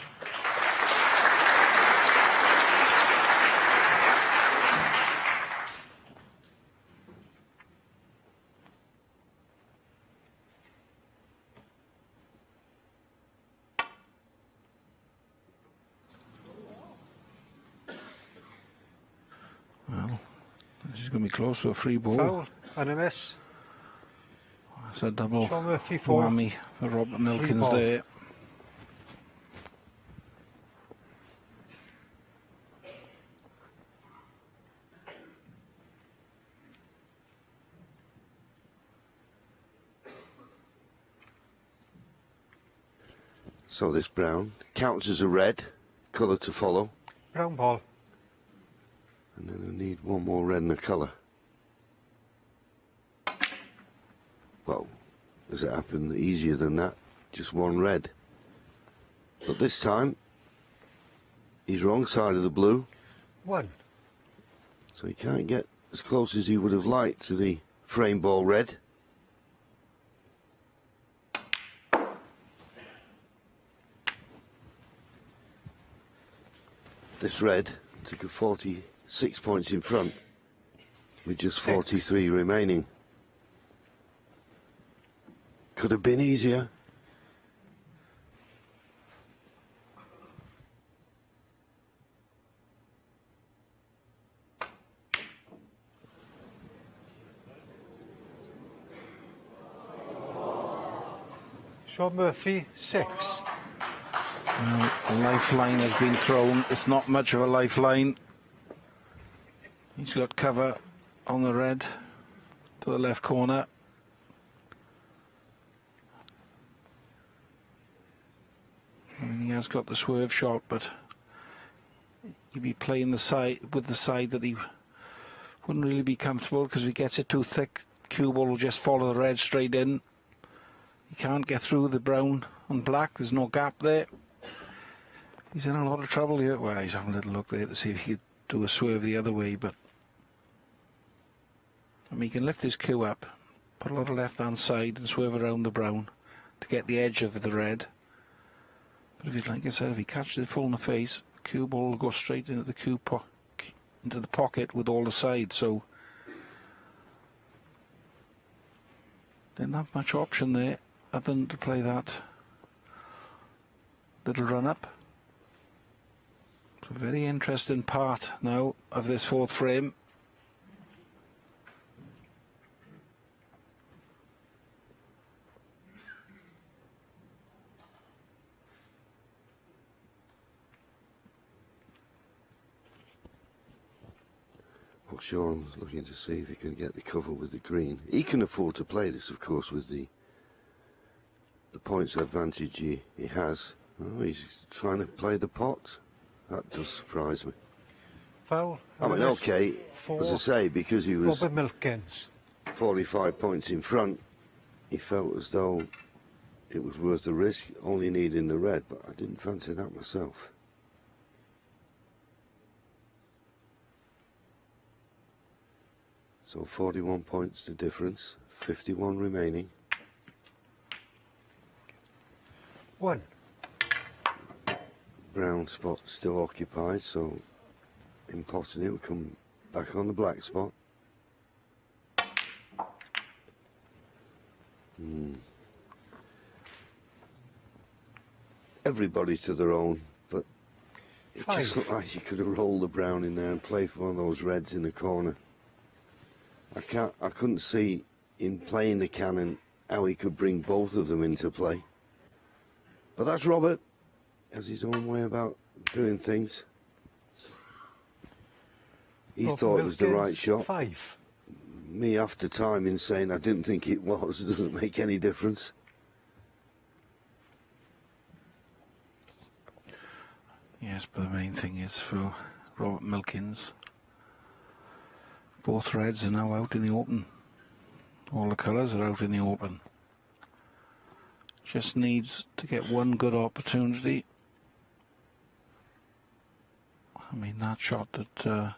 Well, this is going to be close to a free ball. Foul and a miss. It's a double Shaun Murphy, 4. whammy for Robert Free Milkins ball. there. So this brown counts as a red, colour to follow. Brown ball. And then I need one more red in a colour. Well, does it happen easier than that? Just one red. But this time, he's wrong side of the blue, 1. so he can't get as close as he would have liked to the frame ball red. This red took a 46 points in front, with just 43 remaining. Could have been easier. Shaun Murphy, 6. Well, a lifeline has been thrown. It's not much of a lifeline. He's got cover on the red to the left corner. I mean, he has got the swerve shot, but he'd be playing the side with the side that he wouldn't really be comfortable, because if he gets it too thick, cue ball will just follow the red straight in. He can't get through the brown and black. There's no gap there. He's in a lot of trouble here. Well, he's having a little look there to see if he could do a swerve the other way, but I mean, he can lift his cue up, put a lot of left-hand side and swerve around the brown to get the edge of the red. But if he, like I said, if he catches it full in the face, cue ball will go straight into the into the pocket with all the sides. So didn't have much option there other than to play that little run-up. It's a very interesting part now of this fourth frame. Well, Shaun's looking to see if he can get the cover with the green. He can afford to play this, of course, with the points advantage he has. Oh, he's trying to play the pot. That does surprise me. Foul. I mean, okay, for as I say, because he was Robert Milkins. 45 points in front, he felt as though it was worth the risk, only needing the red, but I didn't fancy that myself. So 41 points the difference, 51 remaining. 1. Brown spot still occupied, so in potting it will come back on the black spot. everybody to their own, but it 5. just looked like you could have rolled the brown in there and played for one of those reds in the corner. I couldn't see in playing the cannon how he could bring both of them into play. But that's Robert. Has his own way about doing things. He thought it was the right shot. 5. Me after time in saying I didn't think it was doesn't make any difference. Yes, but the main thing is for Robert Milkins, both reds are now out in the open. All the colours are out in the open. Just needs to get one good opportunity. I mean, that shot that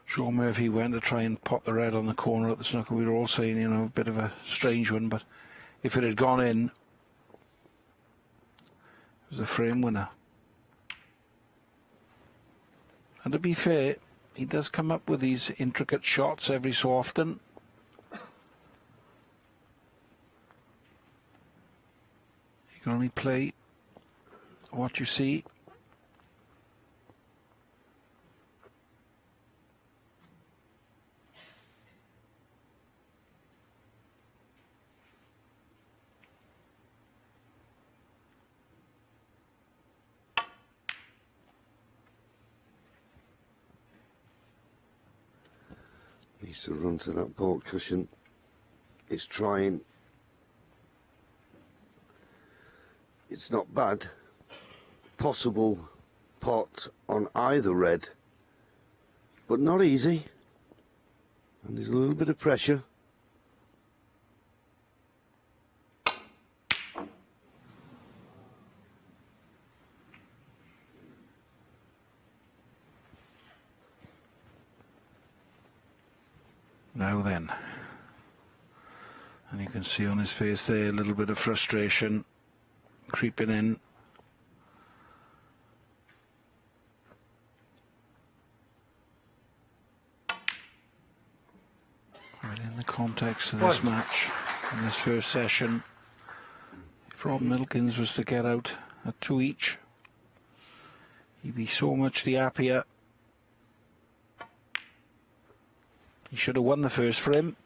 Shaun Murphy went to try and pop the red on the corner at the snooker, we were all saying, you know, a bit of a strange one, but if it had gone in, it was a frame winner. And to be fair, he does come up with these intricate shots every so often. You can only play what you see. Needs to run to that port cushion. It's trying. It's not bad. Possible pot on either red, but not easy. And there's a little bit of pressure. Now then, and you can see on his face there a little bit of frustration creeping in. Right, in the context of this match, in this first session, if Rob Milkins was to get out at 2 each, he'd be so much the happier. He should have won the first frame.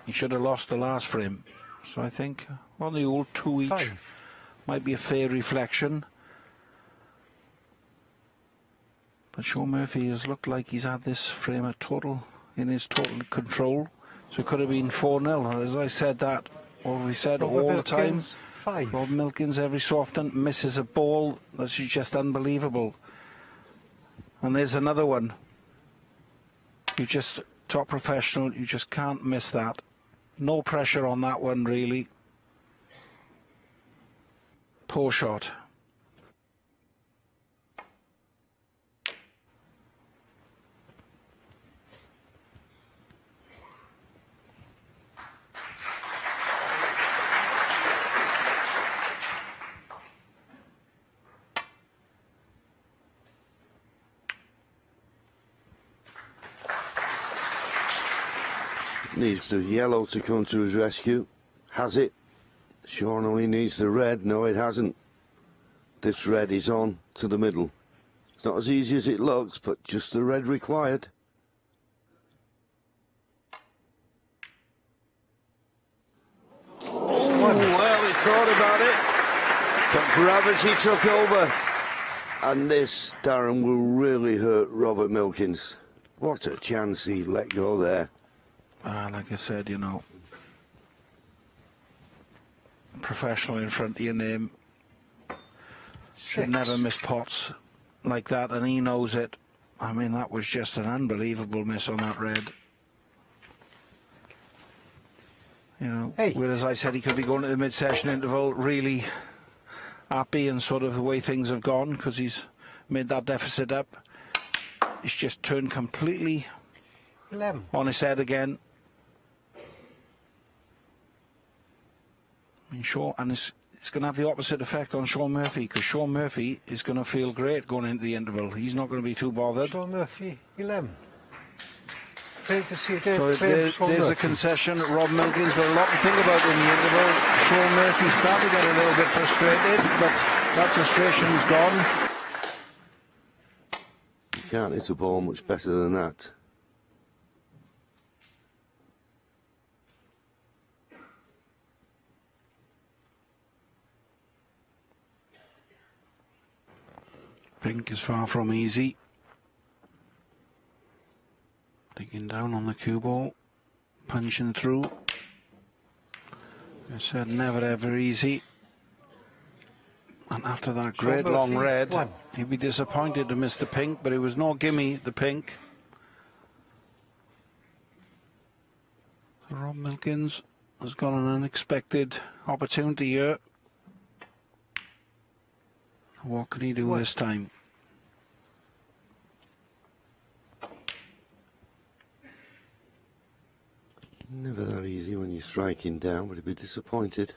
He should have lost the last frame. So I think on the old 2 each 5. might be a fair reflection. But Shaun Murphy has looked like he's had this frame in his total control. So it could have been 4-0. And as I said that, what we said Robert all the time, Milkins, 5. Rob Milkins every so often misses a ball that's just unbelievable. And there's another one. You just, top professional, you just can't miss that. No pressure on that one, really. Poor shot. Needs the yellow to come to his rescue. Has it? Shaun only needs the red. No, it hasn't. This red is on to the middle. It's not as easy as it looks, but just the red required. Oh, well, he thought about it, but gravity took over. And this, Darren, will really hurt Robert Milkins. What a chance he let go there. Like I said, you know, professional in front of your name. 6. Should never miss pots like that, and he knows it. I mean, that was just an unbelievable miss on that red. You know, 8. whereas I said he could be going to the mid-session interval really happy and sort of the way things have gone because he's made that deficit up. He's just turned completely 11. on his head again. I mean, and it's going to have the opposite effect on Shaun Murphy because Shaun Murphy is going to feel great going into the interval. He's not going to be too bothered. Shaun Murphy, 11. frustrating to see the So there's a concession. Rob Milkins got a lot to think about in the interval. Shaun Murphy started to get a little bit frustrated, but that frustration's gone. You can't hit a ball much better than that. Pink is far from easy. Digging down on the cue ball, punching through. I said never ever easy. And after that great long red, he'd be disappointed to miss the pink, but it was no gimme, the pink. So Rob Milkins has got an unexpected opportunity here. What can he do this time? Never that easy when you're striking down, but he'd be disappointed.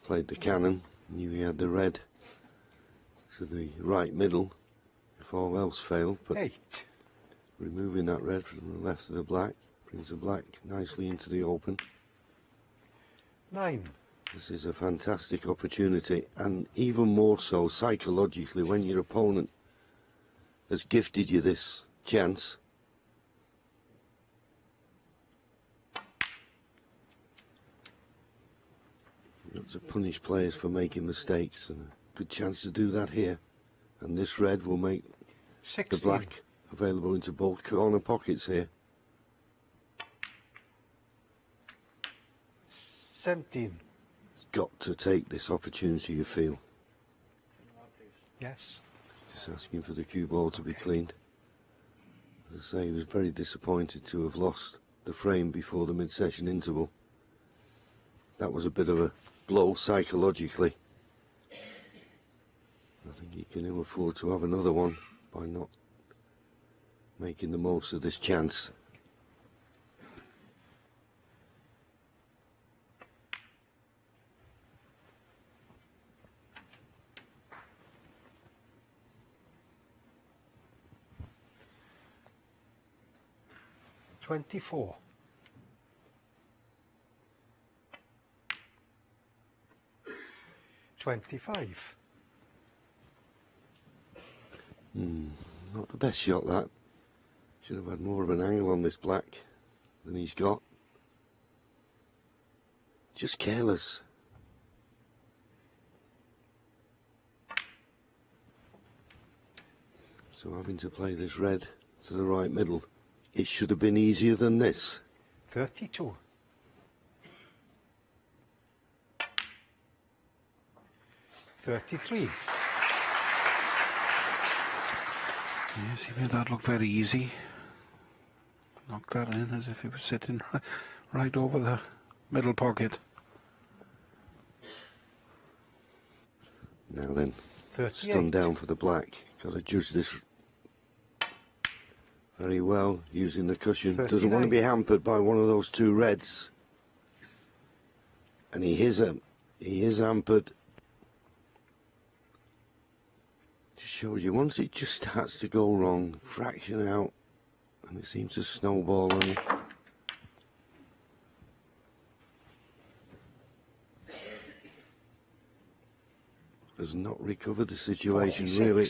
Played the cannon, knew he had the red to the right middle if all else failed, but 8. Removing that red from the left of the black brings the black nicely into the open. 9. This is a fantastic opportunity, and even more so psychologically when your opponent has gifted you this chance. You've got to punish players for making mistakes, and a good chance to do that here. And this red will make 16. the black available into both corner pockets here. 17. He's got to take this opportunity, you feel. Yes. Just asking for the cue ball to be cleaned. As I say, he was very disappointed to have lost the frame before the mid-session interval. That was a bit of a blow psychologically. I think he can ill afford to have another one by not making the most of this chance. $24. $25. Not the best shot, that. Should have had more of an angle on this black than he's got. Just careless. So having to play this red to the right middle, it should have been easier than this. 32. 33. Yes, he made that look very easy. Knocked that in as if he was sitting right over the middle pocket. Now then, 38. stunned down for the black. Got to judge this very well, using the cushion. 39. Doesn't want to be hampered by one of those two reds. And he is hampered. Just shows you, once it just starts to go wrong, fraction out, and it seems to snowball on you. Has not recovered the situation 46. really.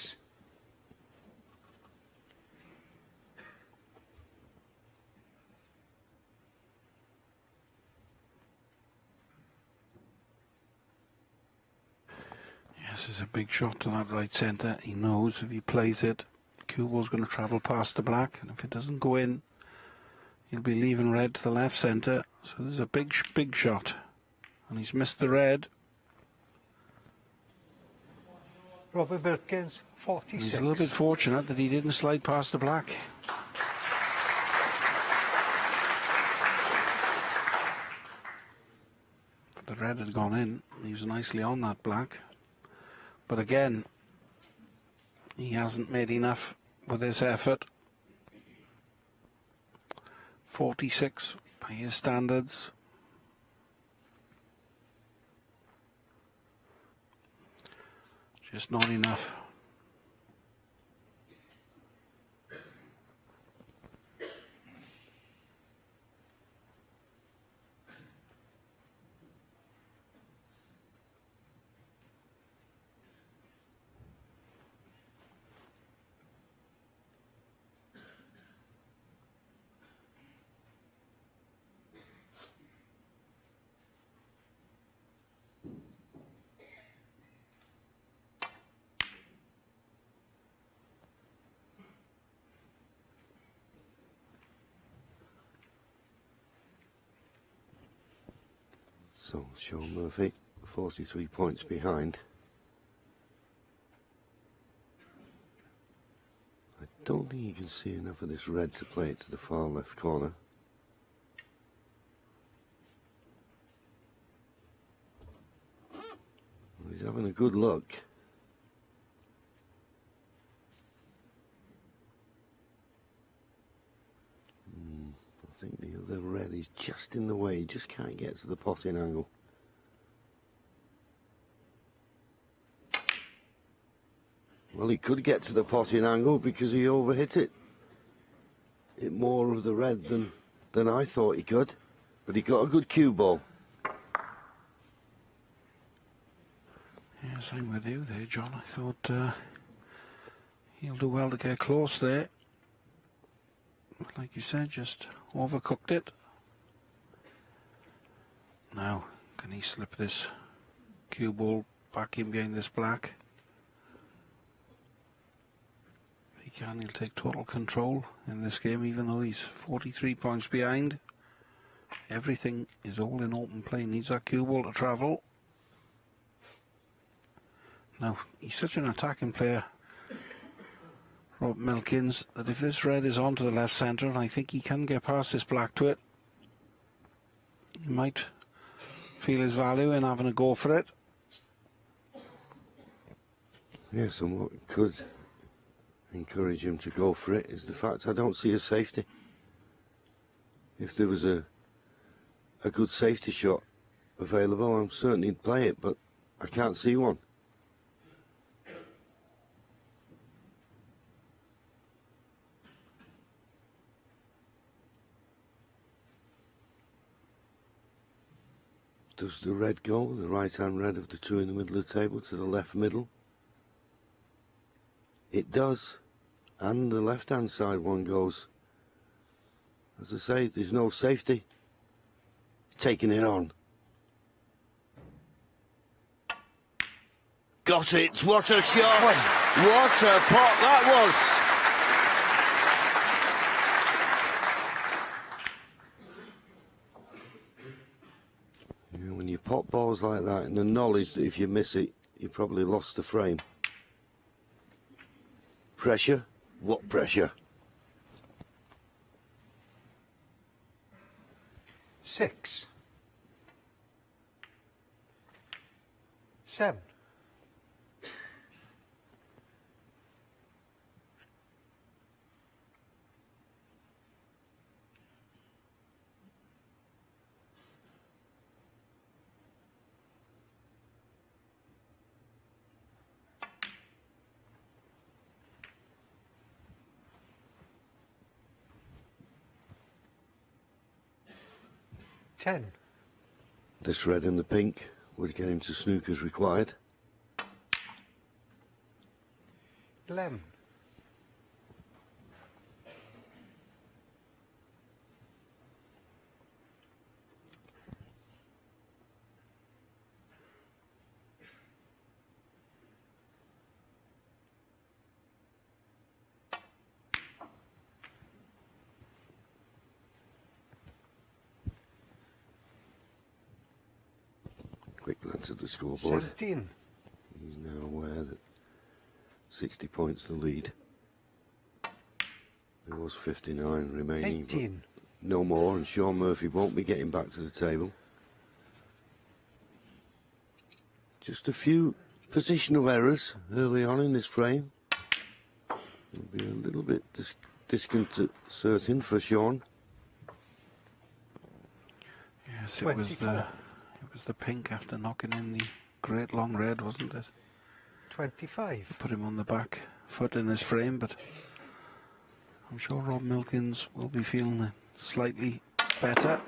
Yes, it's a big shot to that right centre. He knows if he plays it, cue ball's going to travel past the black, and if it doesn't go in, he'll be leaving red to the left centre. So there's a big shot, and he's missed the red. Robert Milkins, 46. He's a little bit fortunate that he didn't slide past the black. If the red had gone in, he was nicely on that black. But again, he hasn't made enough with his effort. 46 by his standards. Just not enough. So Shaun Murphy, 43 points behind. I don't think you can see enough of this red to play it to the far left corner. Well, he's having a good look. I think the other red is just in the way, he just can't get to the potting angle. Well, he could get to the potting angle because he overhit it. Hit more of the red than I thought he could, but he got a good cue ball. Yes, I'm with you there, John. I thought he'll do well to get close there. But like you said, just overcooked it. Now, can he slip this cue ball back in behind this black? If he can, he'll take total control in this game, even though he's 43 points behind. Everything is all in open play. Needs that cue ball to travel. Now, he's such an attacking player, Rob Milkins, that if this red is onto the left centre, and I think he can get past this black to it, he might feel his value in having a go for it. Yes, and what could encourage him to go for it is the fact I don't see a safety. If there was a good safety shot available, I'm certain he'd play it, but I can't see one. Does the red go, the right-hand red of the two in the middle of the table, to the left middle? It does. And the left-hand side one goes. As I say, there's no safety. Taking it on. Got it! What a shot! What a pot that was! When you pop balls like that, and the knowledge that if you miss it, you probably lost the frame. Pressure? What pressure? 6, 7, 10, This red and the pink would get him to snookers required. 11, Quick glance at the scoreboard. 17, He's now aware that 60 points the lead. There was 59 remaining. 18, No more, and Shaun Murphy won't be getting back to the table. Just a few positional errors early on in this frame. It'll be a little bit disconcerting for Shaun. Yes, it 24, was the pink after knocking in the great long red, wasn't it? 25, Put him on the back foot in this frame, but I'm sure Rob Milkins will be feeling slightly better.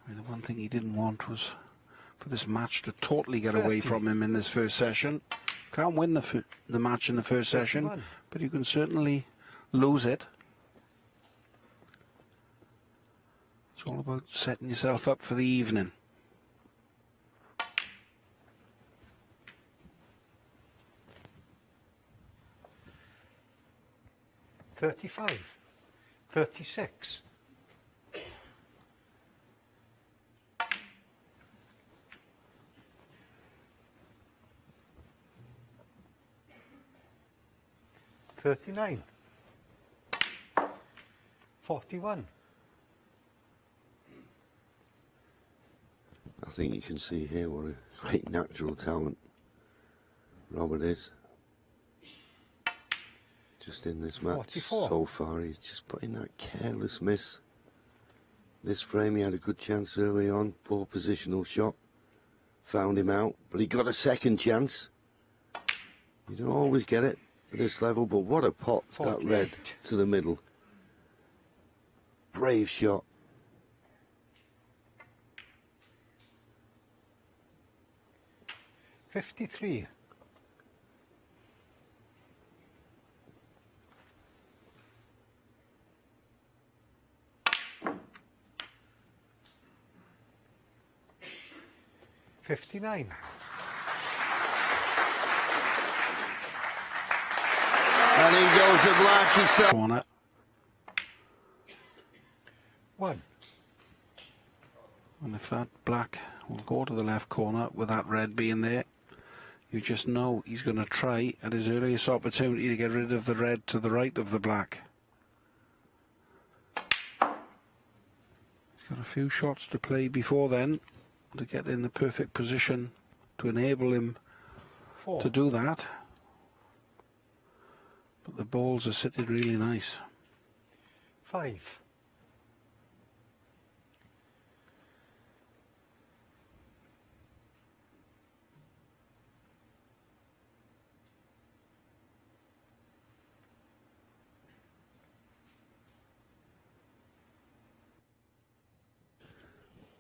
I mean, the one thing he didn't want was for this match to totally get away 30. from him in this first session. Can't win the match in the first session, 31. but you can certainly lose it. It's all about setting yourself up for the evening. 35, 36, 39. 41. I think you can see here what a great natural talent Robert is. Just in this match 44. so far, he's just putting that careless miss. This frame he had a good chance early on, poor positional shot. Found him out, but he got a second chance. You don't always get it at this level, but what a pot, that red to the middle. Brave shot. $53. 59. And in goes the black. He's still Corner. 1. And if that black will go to the left corner with that red being there, you just know he's going to try at his earliest opportunity to get rid of the red to the right of the black. He's got a few shots to play before then to get in the perfect position to enable him 4. to do that. But the balls are sitting really nice. 5.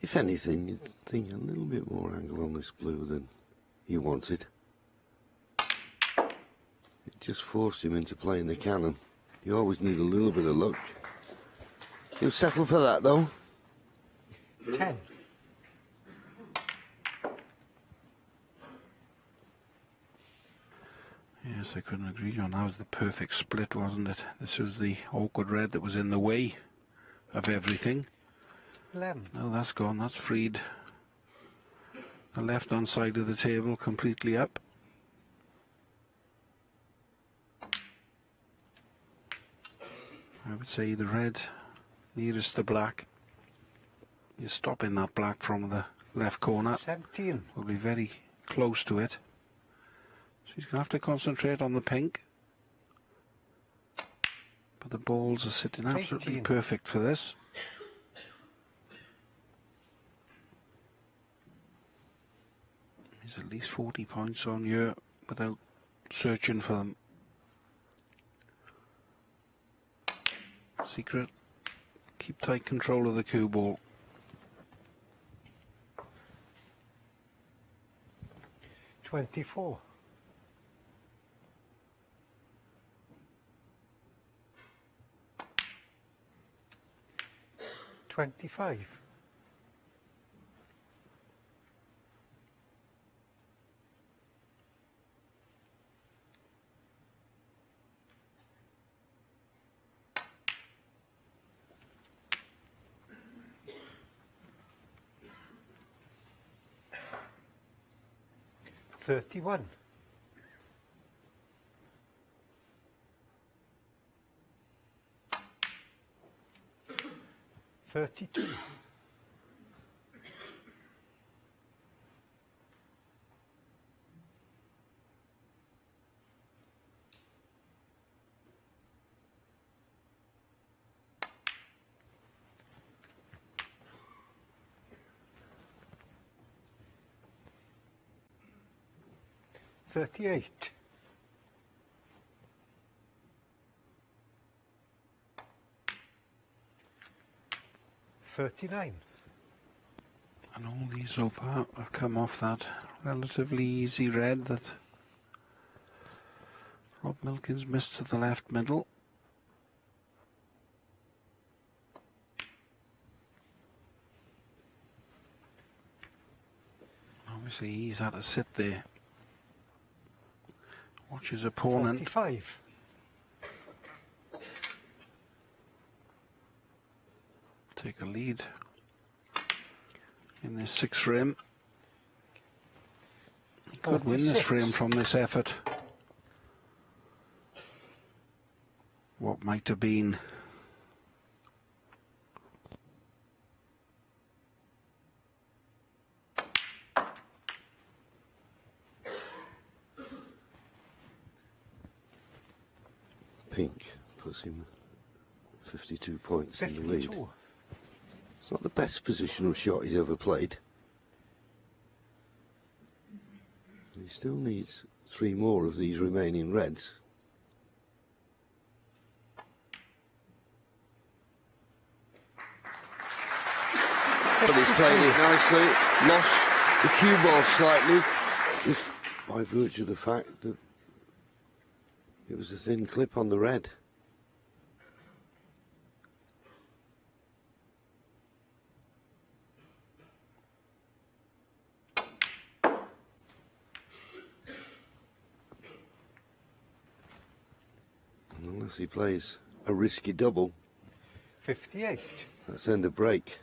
If anything, you'd think a little bit more angle on this blue than he wanted. It just forced him into playing the cannon. You always need a little bit of luck. He'll settle for that, though. 10. Yes, I couldn't agree, John. That was the perfect split, wasn't it? This was the awkward red that was in the way of everything. 11. No, that's gone. That's freed the left-hand side of the table completely up. I would say the red nearest the black. You're stopping that black from the left corner. 17. Will be very close to it. So he's going to have to concentrate on the pink. But the balls are sitting absolutely 18. perfect for this. He's at least 40 points on here without searching for them. Secret, keep tight control of the cue ball. 24. 25. 31. 32. 38. 39. And all these so far have come off that relatively easy red that Rob Milkins missed to the left middle. Obviously he's had to sit there, watch his opponent. 45. Take a lead in this sixth frame. He could win this 46. frame from this effort. what might have been. Pink puts him 52 points in the lead. 52. It's not the best positional shot he's ever played. He still needs 3 more of these remaining reds. But he's played it nicely, lost the cue ball slightly, just by virtue of the fact that it was a thin clip on the red. And unless he plays a risky double, 58. that's end of break.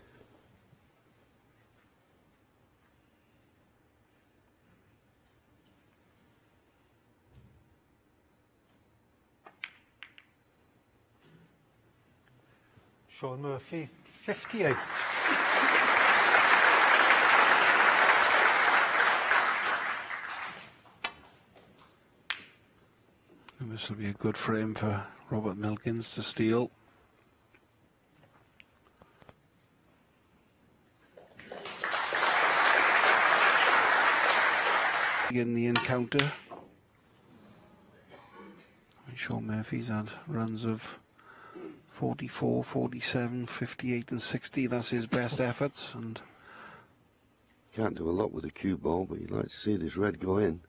Shaun Murphy, 58. And this will be a good frame for Robert Milkins to steal. In the encounter, Shaun Murphy's had runs of 44, 47, 58 and 60. That's his best efforts, and Can't do a lot with a cue ball, but you'd like to see this red go in.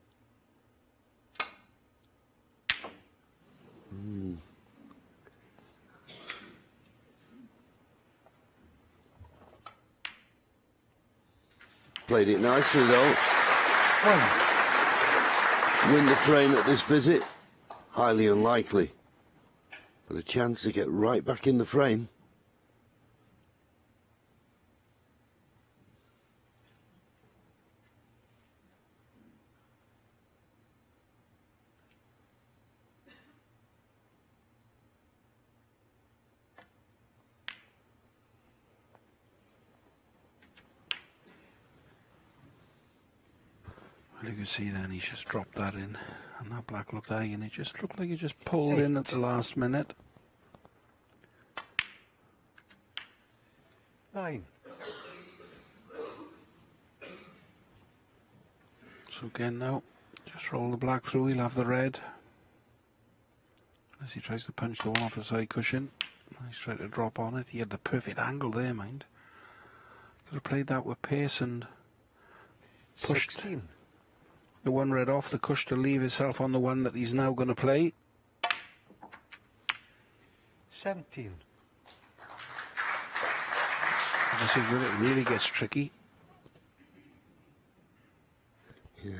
Played it nicely though. Win the frame at this visit? Highly unlikely. But a chance to get right back in the frame. well, you can see then he's just dropped that in, and that black looked high, and it just looked like it just pulled in at the last minute. 9. So again now, just roll the black through, he'll have the red. As he tries to punch the one off the side cushion, he's trying to drop on it. He had the perfect angle there, mind. Could have played that with pace and pushed 16. the one red off the cush to leave himself on the one that he's now going to play. 17. This is where it really gets tricky. Yeah,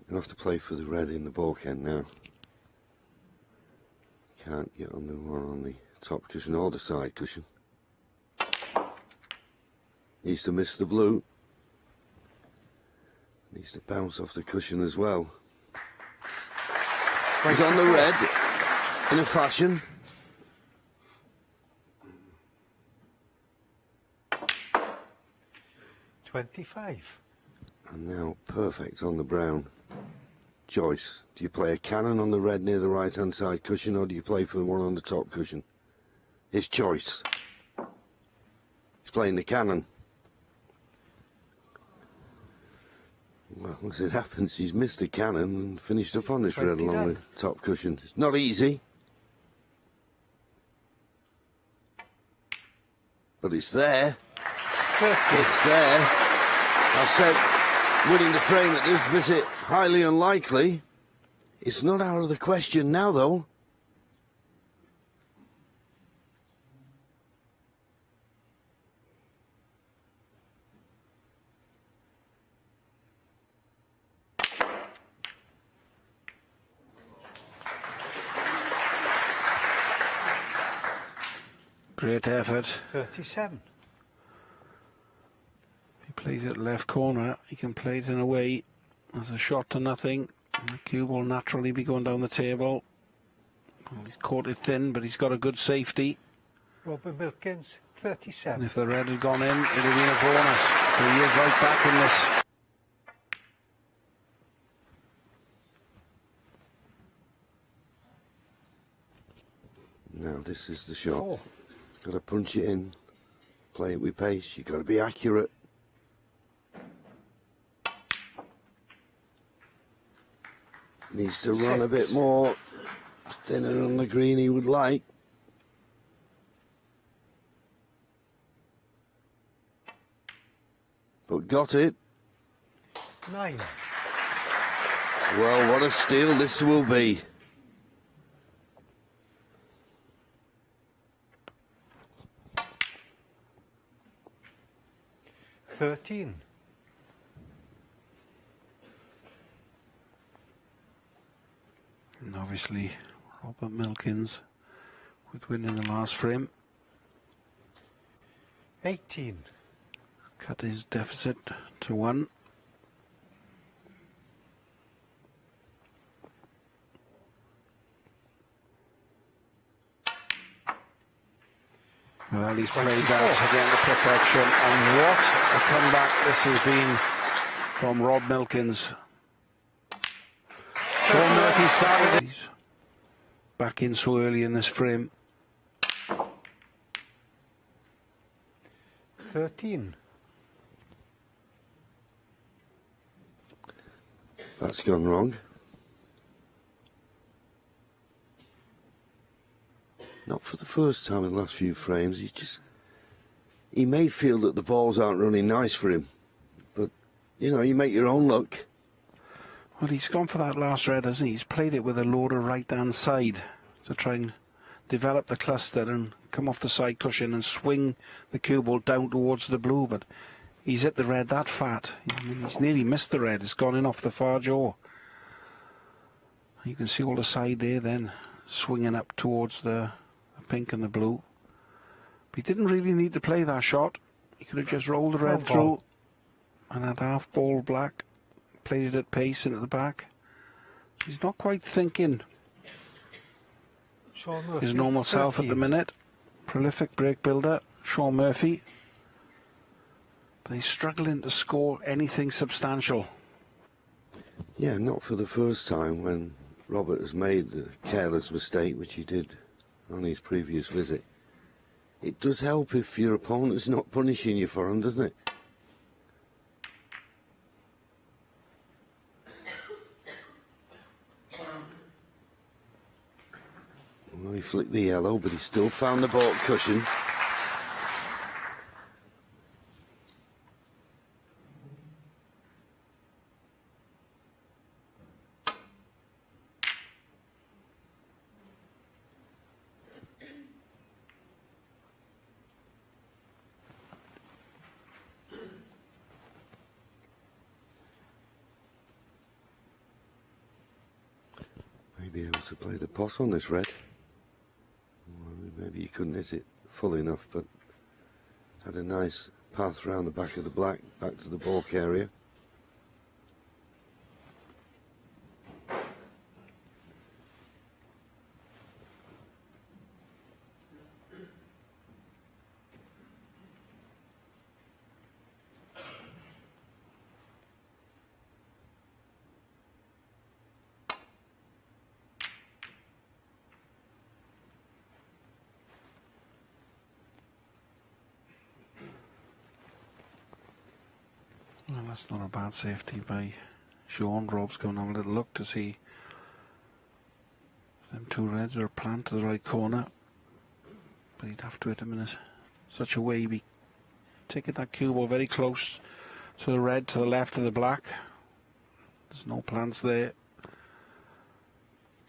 you have to play for the red in the balkend now. Can't get on the one on the top cushion or the side cushion. Needs to miss the blue. Needs to bounce off the cushion as well. He's on the red in a fashion. $25. And now perfect on the brown. Choice. Do you play a cannon on the red near the right hand side cushion, or do you play for the one on the top cushion? His choice. He's playing the cannon. Well, as it happens, he's missed the cannon and finished up on this red along the top cushion. It's not easy. But it's there. It's there. I said winning the frame at this visit, highly unlikely. It's not out of the question now, though. Great effort. 37. He plays it left corner. He can play it in a way as a shot to nothing. And the cube will naturally be going down the table. Well, he's caught it thin, but he's got a good safety. Robert Milkins, 37. And if the red had gone in, it'd have been a bonus. But he is right back in this. Now this is the shot. 4. Got to punch it in, play it with pace. You've got to be accurate. Needs to run a bit 6. more thinner on the green he would like. But got it. 9. Well, what a steal this will be. $13. And obviously, Robert Milkins with winning the last frame. 18. Cut his deficit to 1. Well, he's played that again to perfection, and what a comeback this has been from Rob Milkins. Shaun Murphy started it. He's back in so early in this frame. 13. That's gone wrong. Not for the first time in the last few frames. He may feel that the balls aren't running nice for him, but you know, you make your own luck. Well, he's gone for that last red, hasn't he? He's played it with a loader right-hand side to try and develop the cluster and come off the side cushion and swing the cue ball down towards the blue, but he's hit the red that fat. I mean, he's nearly missed the red. It's gone in off the far jaw. You can see all the side there then, swinging up towards the pink and the blue. But he didn't really need to play that shot. He could have just rolled the red through and had half ball black, played it at pace into the back. He's not quite thinking his normal self at the minute. Prolific break builder, Shaun Murphy. But he's struggling to score anything substantial. Yeah, not for the first time when Robert has made the careless mistake, which he did on his previous visit. It does help if your opponent's not punishing you for him, doesn't it? Well, he flicked the yellow, but he still found the baulk cushion. Be able to play the pot on this red. Well, maybe he couldn't hit it full enough, but had a nice path round the back of the black, back to the baulk area. Well, that's not a bad safety by Shaun. Rob's going to have a little look to see if them two reds are planted to the right corner. But he'd have to hit them in such a way he'd be taking that cue ball very close to the red, to the left of the black. There's no plants there.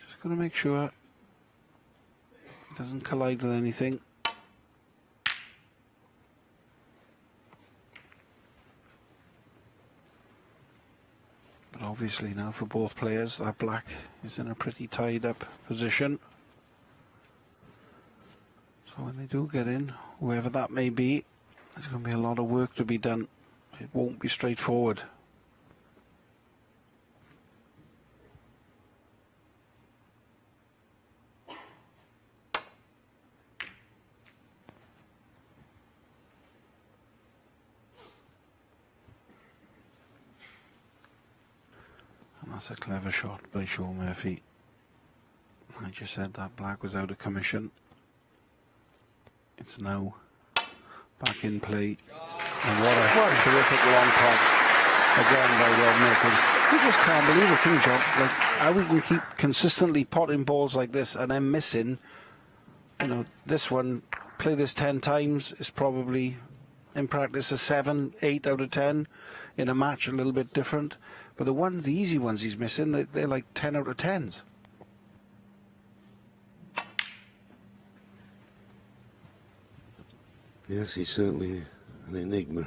Just got to make sure it doesn't collide with anything. But obviously now for both players, that black is in a pretty tied up position. So when they do get in, whoever that may be, there's going to be a lot of work to be done. It won't be straightforward. That's a clever shot by Shaun Murphy. I just said that black was out of commission. It's now back in play. And what a terrific long pot again by Rob Milkins. You just can't believe it, can you, John? Like, how we can keep consistently potting balls like this and then missing. You know, this one, play this 10 times, is probably in practice a 7, 8 out of 10. In a match, a little bit different. But the easy ones he's missing, they're like 10 out of 10s. Yes, he's certainly an enigma,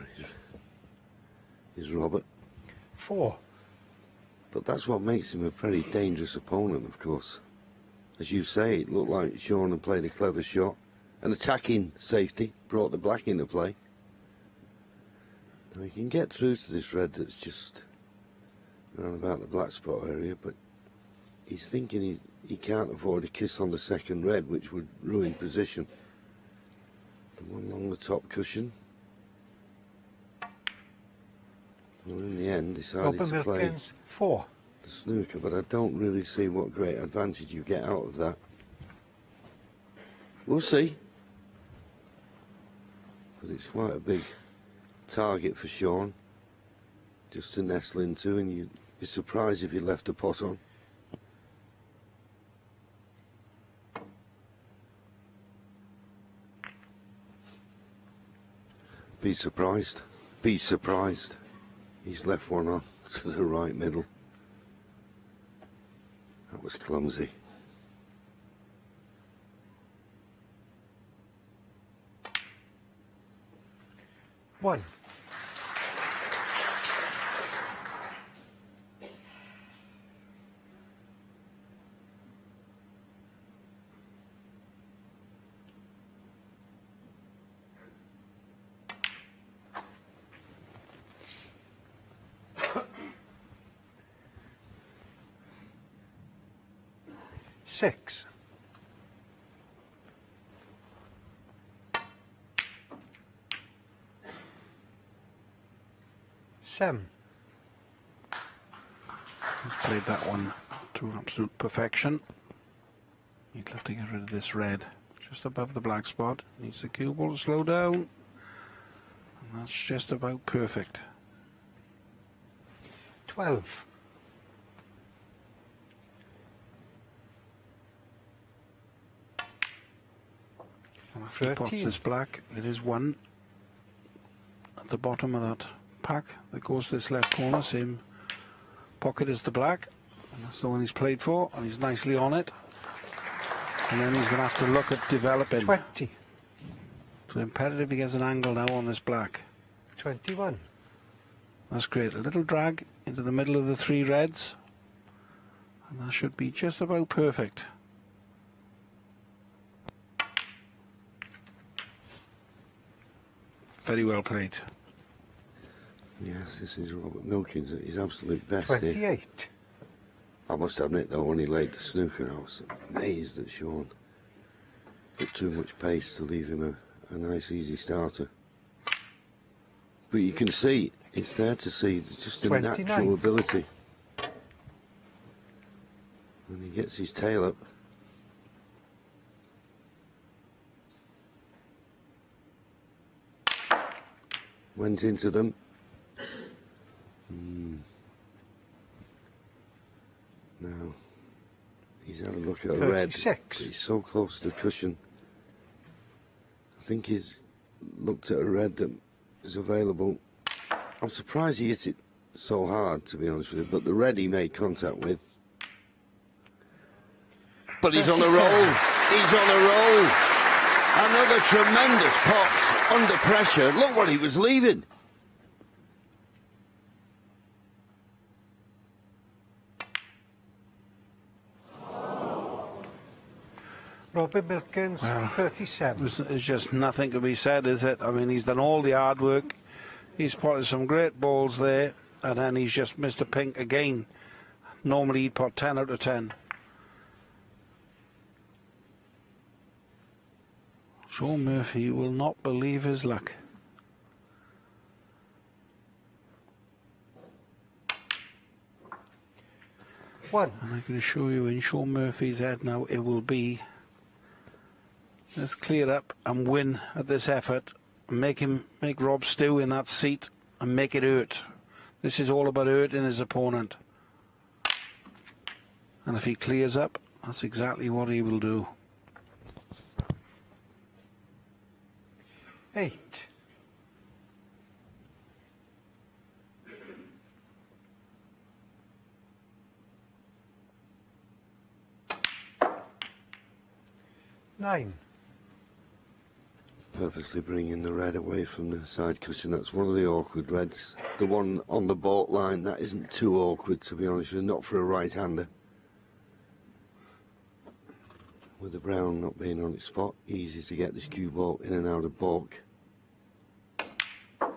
is Robert. 4. But that's what makes him a very dangerous opponent, of course. As you say, it looked like Shaun had played a clever shot. An attacking safety brought the black into play. Now he can get through to this red that's just round about the black spot area, but he's thinking he can't afford a kiss on the second red, which would ruin position. The one along the top cushion. Well, in the end, decided to play Milkins, 4. the snooker, but I don't really see what great advantage you get out of that. We'll see. But it's quite a big target for Shaun just to nestle into, and you'd be surprised if he left a pot on. Be surprised. Be surprised. He's left one on to the right middle. That was clumsy. One. Six. Seven. He's played that one to absolute perfection. He'd love to get rid of this red just above the black spot. Needs the cue ball to slow down. And that's just about perfect. 12. And after he pots 13. this black, it is one at the bottom of that pack that goes to this left corner. Same pocket as the black, and that's the one he's played for, and he's nicely on it. And then he's going to have to look at developing. 20. So imperative he gets an angle now on this black. 21. That's great. A little drag into the middle of the three reds, and that should be just about perfect. Very well played. Yes, this is Robert Milkins at his absolute best 28. here. I must admit, though, when he laid the snooker, I was amazed that Shaun put too much pace to leave him a nice, easy starter. But you can see, it's there to see, it's just a 29. natural ability. When he gets his tail up. Went into them. Now, he's had a look at a red. 36. But he's so close to the cushion. I think he's looked at a red that is available. I'm surprised he hit it so hard, to be honest with you, but the red he made contact with. But he's on a 37. roll. He's on a roll. Another tremendous pot under pressure. Look what he was leaving. Robert Milkins, Well, 37. There's just nothing to be said, is it? I mean, he's done all the hard work. He's potted some great balls there, and then he's just missed a pink again. Normally he'd pot 10 out of 10. Shaun Murphy will not believe his luck. 1. And I can assure you in Shaun Murphy's head now it will be, let's clear up and win at this effort and make Rob stew in that seat and make it hurt. This is all about hurting his opponent. And if he clears up, that's exactly what he will do. 8. 9. Purposely bringing the red away from the side cushion. That's one of the awkward reds. The one on the baulk line, that isn't too awkward, to be honest with you, not for a right-hander. With the brown not being on its spot, easy to get this cue ball in and out of baulk. A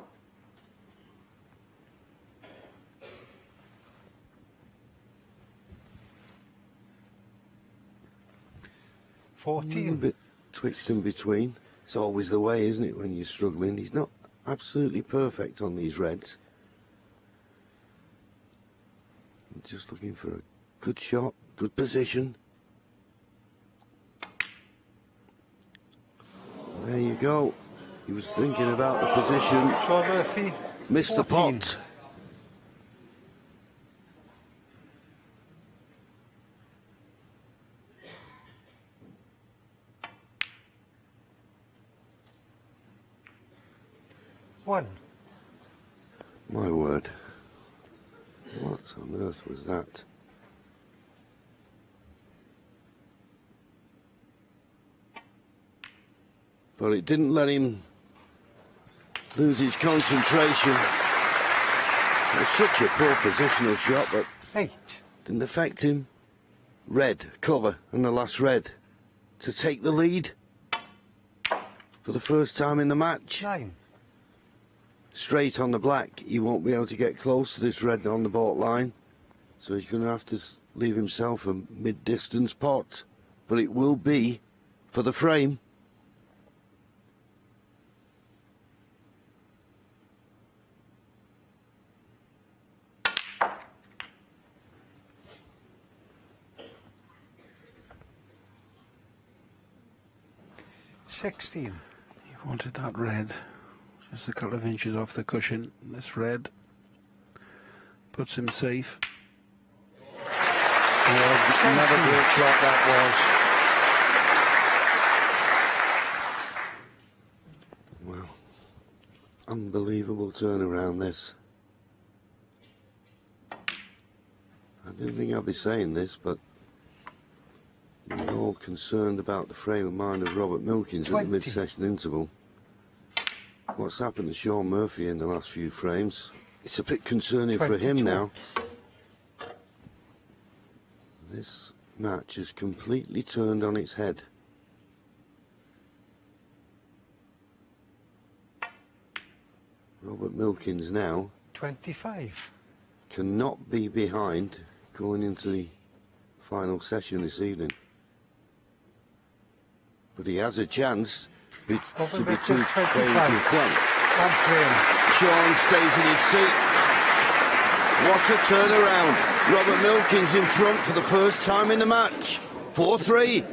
14. bit twixt in between. It's always the way, isn't it, when you're struggling? He's not absolutely perfect on these reds. I'm just looking for a good shot, good position. There you go. He was thinking about the position. Shaun Murphy. Missed the 14. pot. One. My word. What on earth was that? But it didn't let him lose his concentration. It was such a poor positional shot, but 8. didn't affect him. Red, cover, and the last red to take the lead for the first time in the match. 9. Straight on the black, he won't be able to get close to this red on the baulk line, so he's going to have to leave himself a mid-distance pot, but it will be for the frame. Sixteen. He wanted that red. Just a couple of inches off the cushion. This red puts him safe. Yeah, another great shot that was. Well, unbelievable turnaround this. I didn't think I'd be saying this, but we're all concerned about the frame of mind of Robert Milkins at the 20. mid-session interval. What's happened to Shaun Murphy in the last few frames? It's a bit concerning for him 22. now. This match has completely turned on its head. Robert Milkins now 25. cannot be behind going into the final session this evening. But he has a chance to be Robert two Milkins, frames in 25. front. One frame. Shaun stays in his seat. What a turnaround. Robert Milkins in front for the first time in the match. 4-3.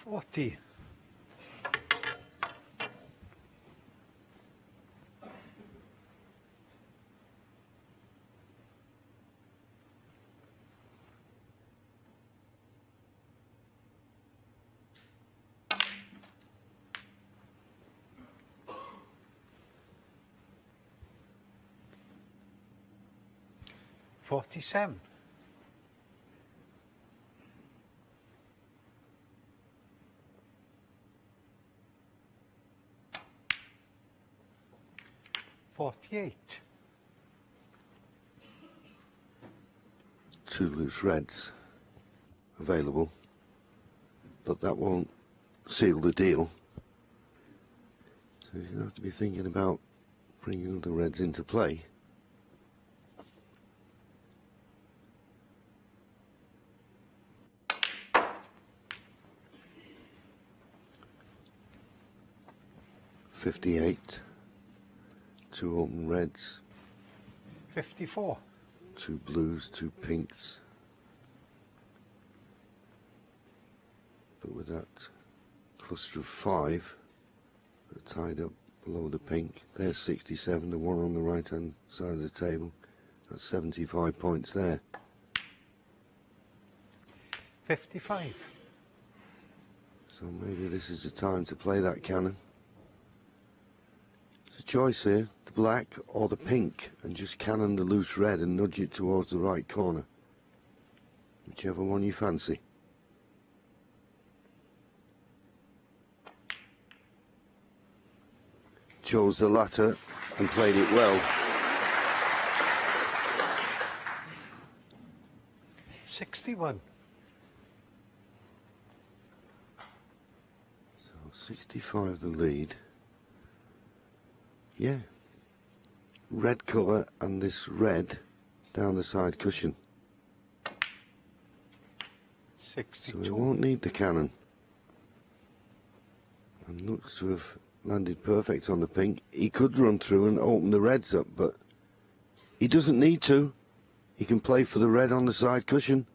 40. 47. 48. 2 loose reds available, but that won't seal the deal. So you have to be thinking about bringing the reds into play. $58. 2 open reds. 54. 2 blues, 2 pinks. But with that cluster of 5 that tied up below the pink, there's 67, the one on the right hand side of the table. That's 75 points there. 55. So maybe this is the time to play that cannon. It's a choice here, the black or the pink, and just cannon the loose red and nudge it towards the right corner. Whichever one you fancy. Chose the latter and played it well. 61. So 65 the lead. Yeah. Red cover and this red down the side cushion. So 62. he won't need the cannon. And looks to have landed perfect on the pink. He could run through and open the reds up, but he doesn't need to. He can play for the red on the side cushion.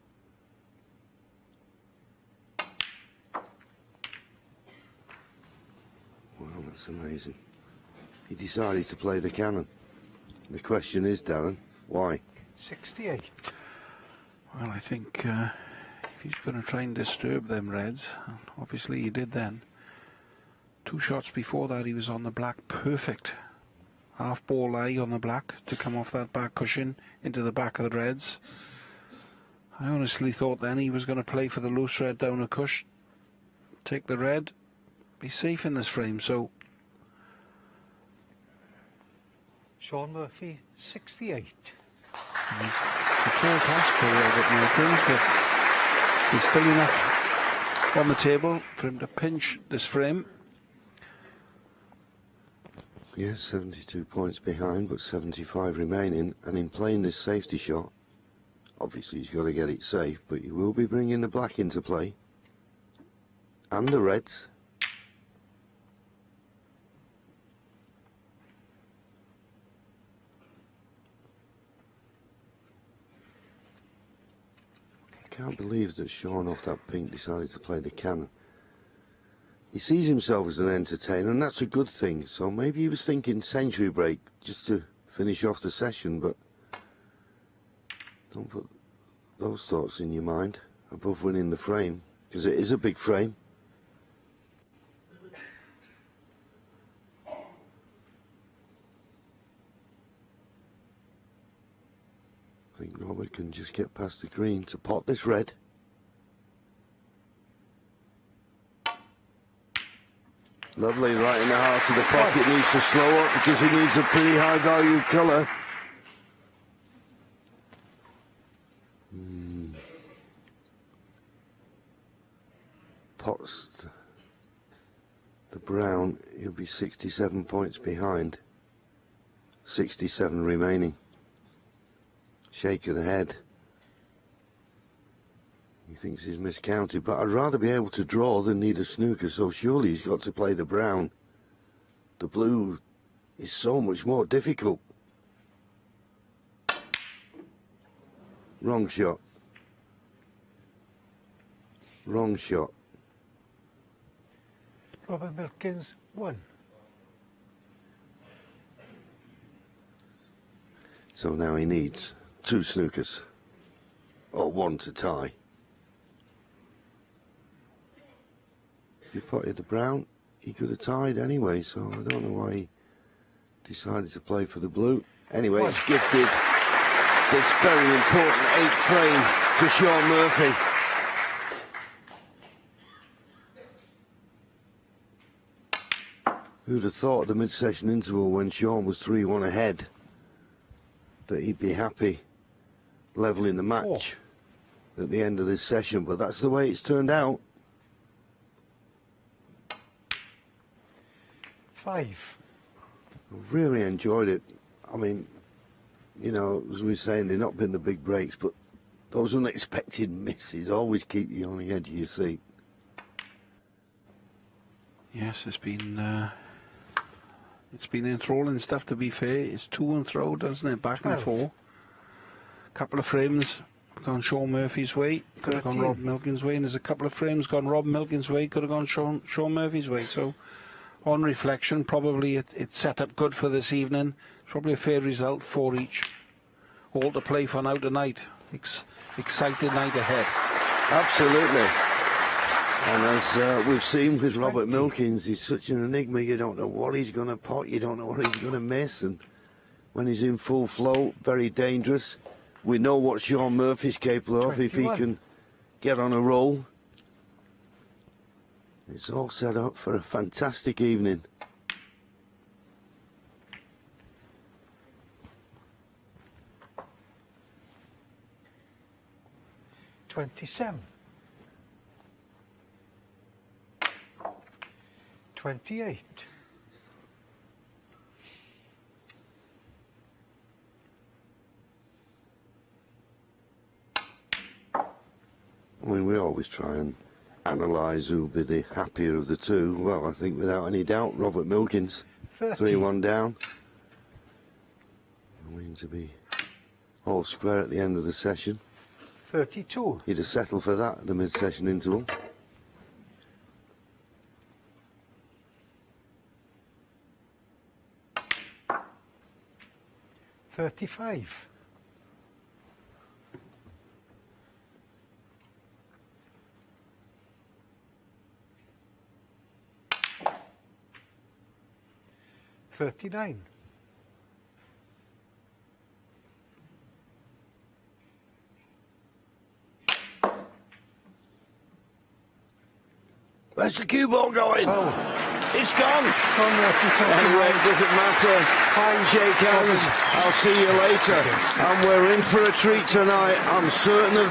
Wow, that's amazing. He decided to play the cannon. The question is, Darren, why? 68. Well, I think if he's going to try and disturb them reds, and obviously he did then. 2 shots before that he was on the black, perfect. Half ball eye on the black to come off that back cushion into the back of the reds. I honestly thought then he was going to play for the loose red down a cush, take the red, be safe in this frame. So Shaun Murphy, 68. it's a tall task for Robert Milkins, but there's still enough on the table for him to pinch this frame. Yes, 72 points behind, but 75 remaining. And in playing this safety shot, obviously he's got to get it safe, but he will be bringing the black into play. And the reds. I can't believe that Shaun off that pink decided to play the cannon. He sees himself as an entertainer, and that's a good thing. So maybe he was thinking century break just to finish off the session, but don't put those thoughts in your mind above winning the frame, because it is a big frame. I think Robert can just get past the green to pot this red. Lovely, right in the heart of the pocket. Needs to slow up because he needs a pretty high value colour. Pots the brown, he'll be 67 points behind. 67 remaining. Shake of the head. He thinks he's miscounted, but I'd rather be able to draw than need a snooker, so surely he's got to play the brown. The blue is so much more difficult. Wrong shot. Wrong shot. Robert Milkins, 1. So now he needs 2 snookers, or 1 to tie. If he potted the brown, he could have tied anyway, so I don't know why he decided to play for the blue. Anyway, it's gifted this very important 8th frame to Shaun Murphy. Who'd have thought at the mid-session interval when Shaun was 3-1 ahead that he'd be happy levelling the match at the end of this session, but that's the way it's turned out. 5. I've really enjoyed it. I mean, you know, as we were saying, they've not been the big breaks, but those unexpected misses always keep you on the edge of your seat. Yes, it's been enthralling stuff, to be fair. It's to and fro, doesn't it? Back and 12. forth. Couple of frames gone Shaun Murphy's way, could have gone 13. Rob Milkins' way, and there's a couple of frames gone Rob Milkins' way, could have gone Shaun Murphy's way. So, on reflection, probably it's set up good for this evening. Probably a fair result, 4 each. All to play for now tonight. Excited night ahead. Absolutely. And as we've seen with Robert Milkins, he's such an enigma. You don't know what he's going to pot, you don't know what he's going to miss. And when he's in full flow, very dangerous. We know what Shaun Murphy's capable of if he 21. can get on a roll. It's all set up for a fantastic evening. $27. 28. I mean, we always try and analyse who'll be the happier of the two. Well, I think without any doubt, Robert Milkins, 30. 3-1 down. I mean, to be all square at the end of the session. 32. He'd have settled for that at the mid-session interval. $35. $39. Where's the cue ball going? Oh. It's gone. Shaun Murphy, 21. Anyway, it doesn't matter. Shake hands. I'll see you later. And we're in for a treat tonight. I'm certain of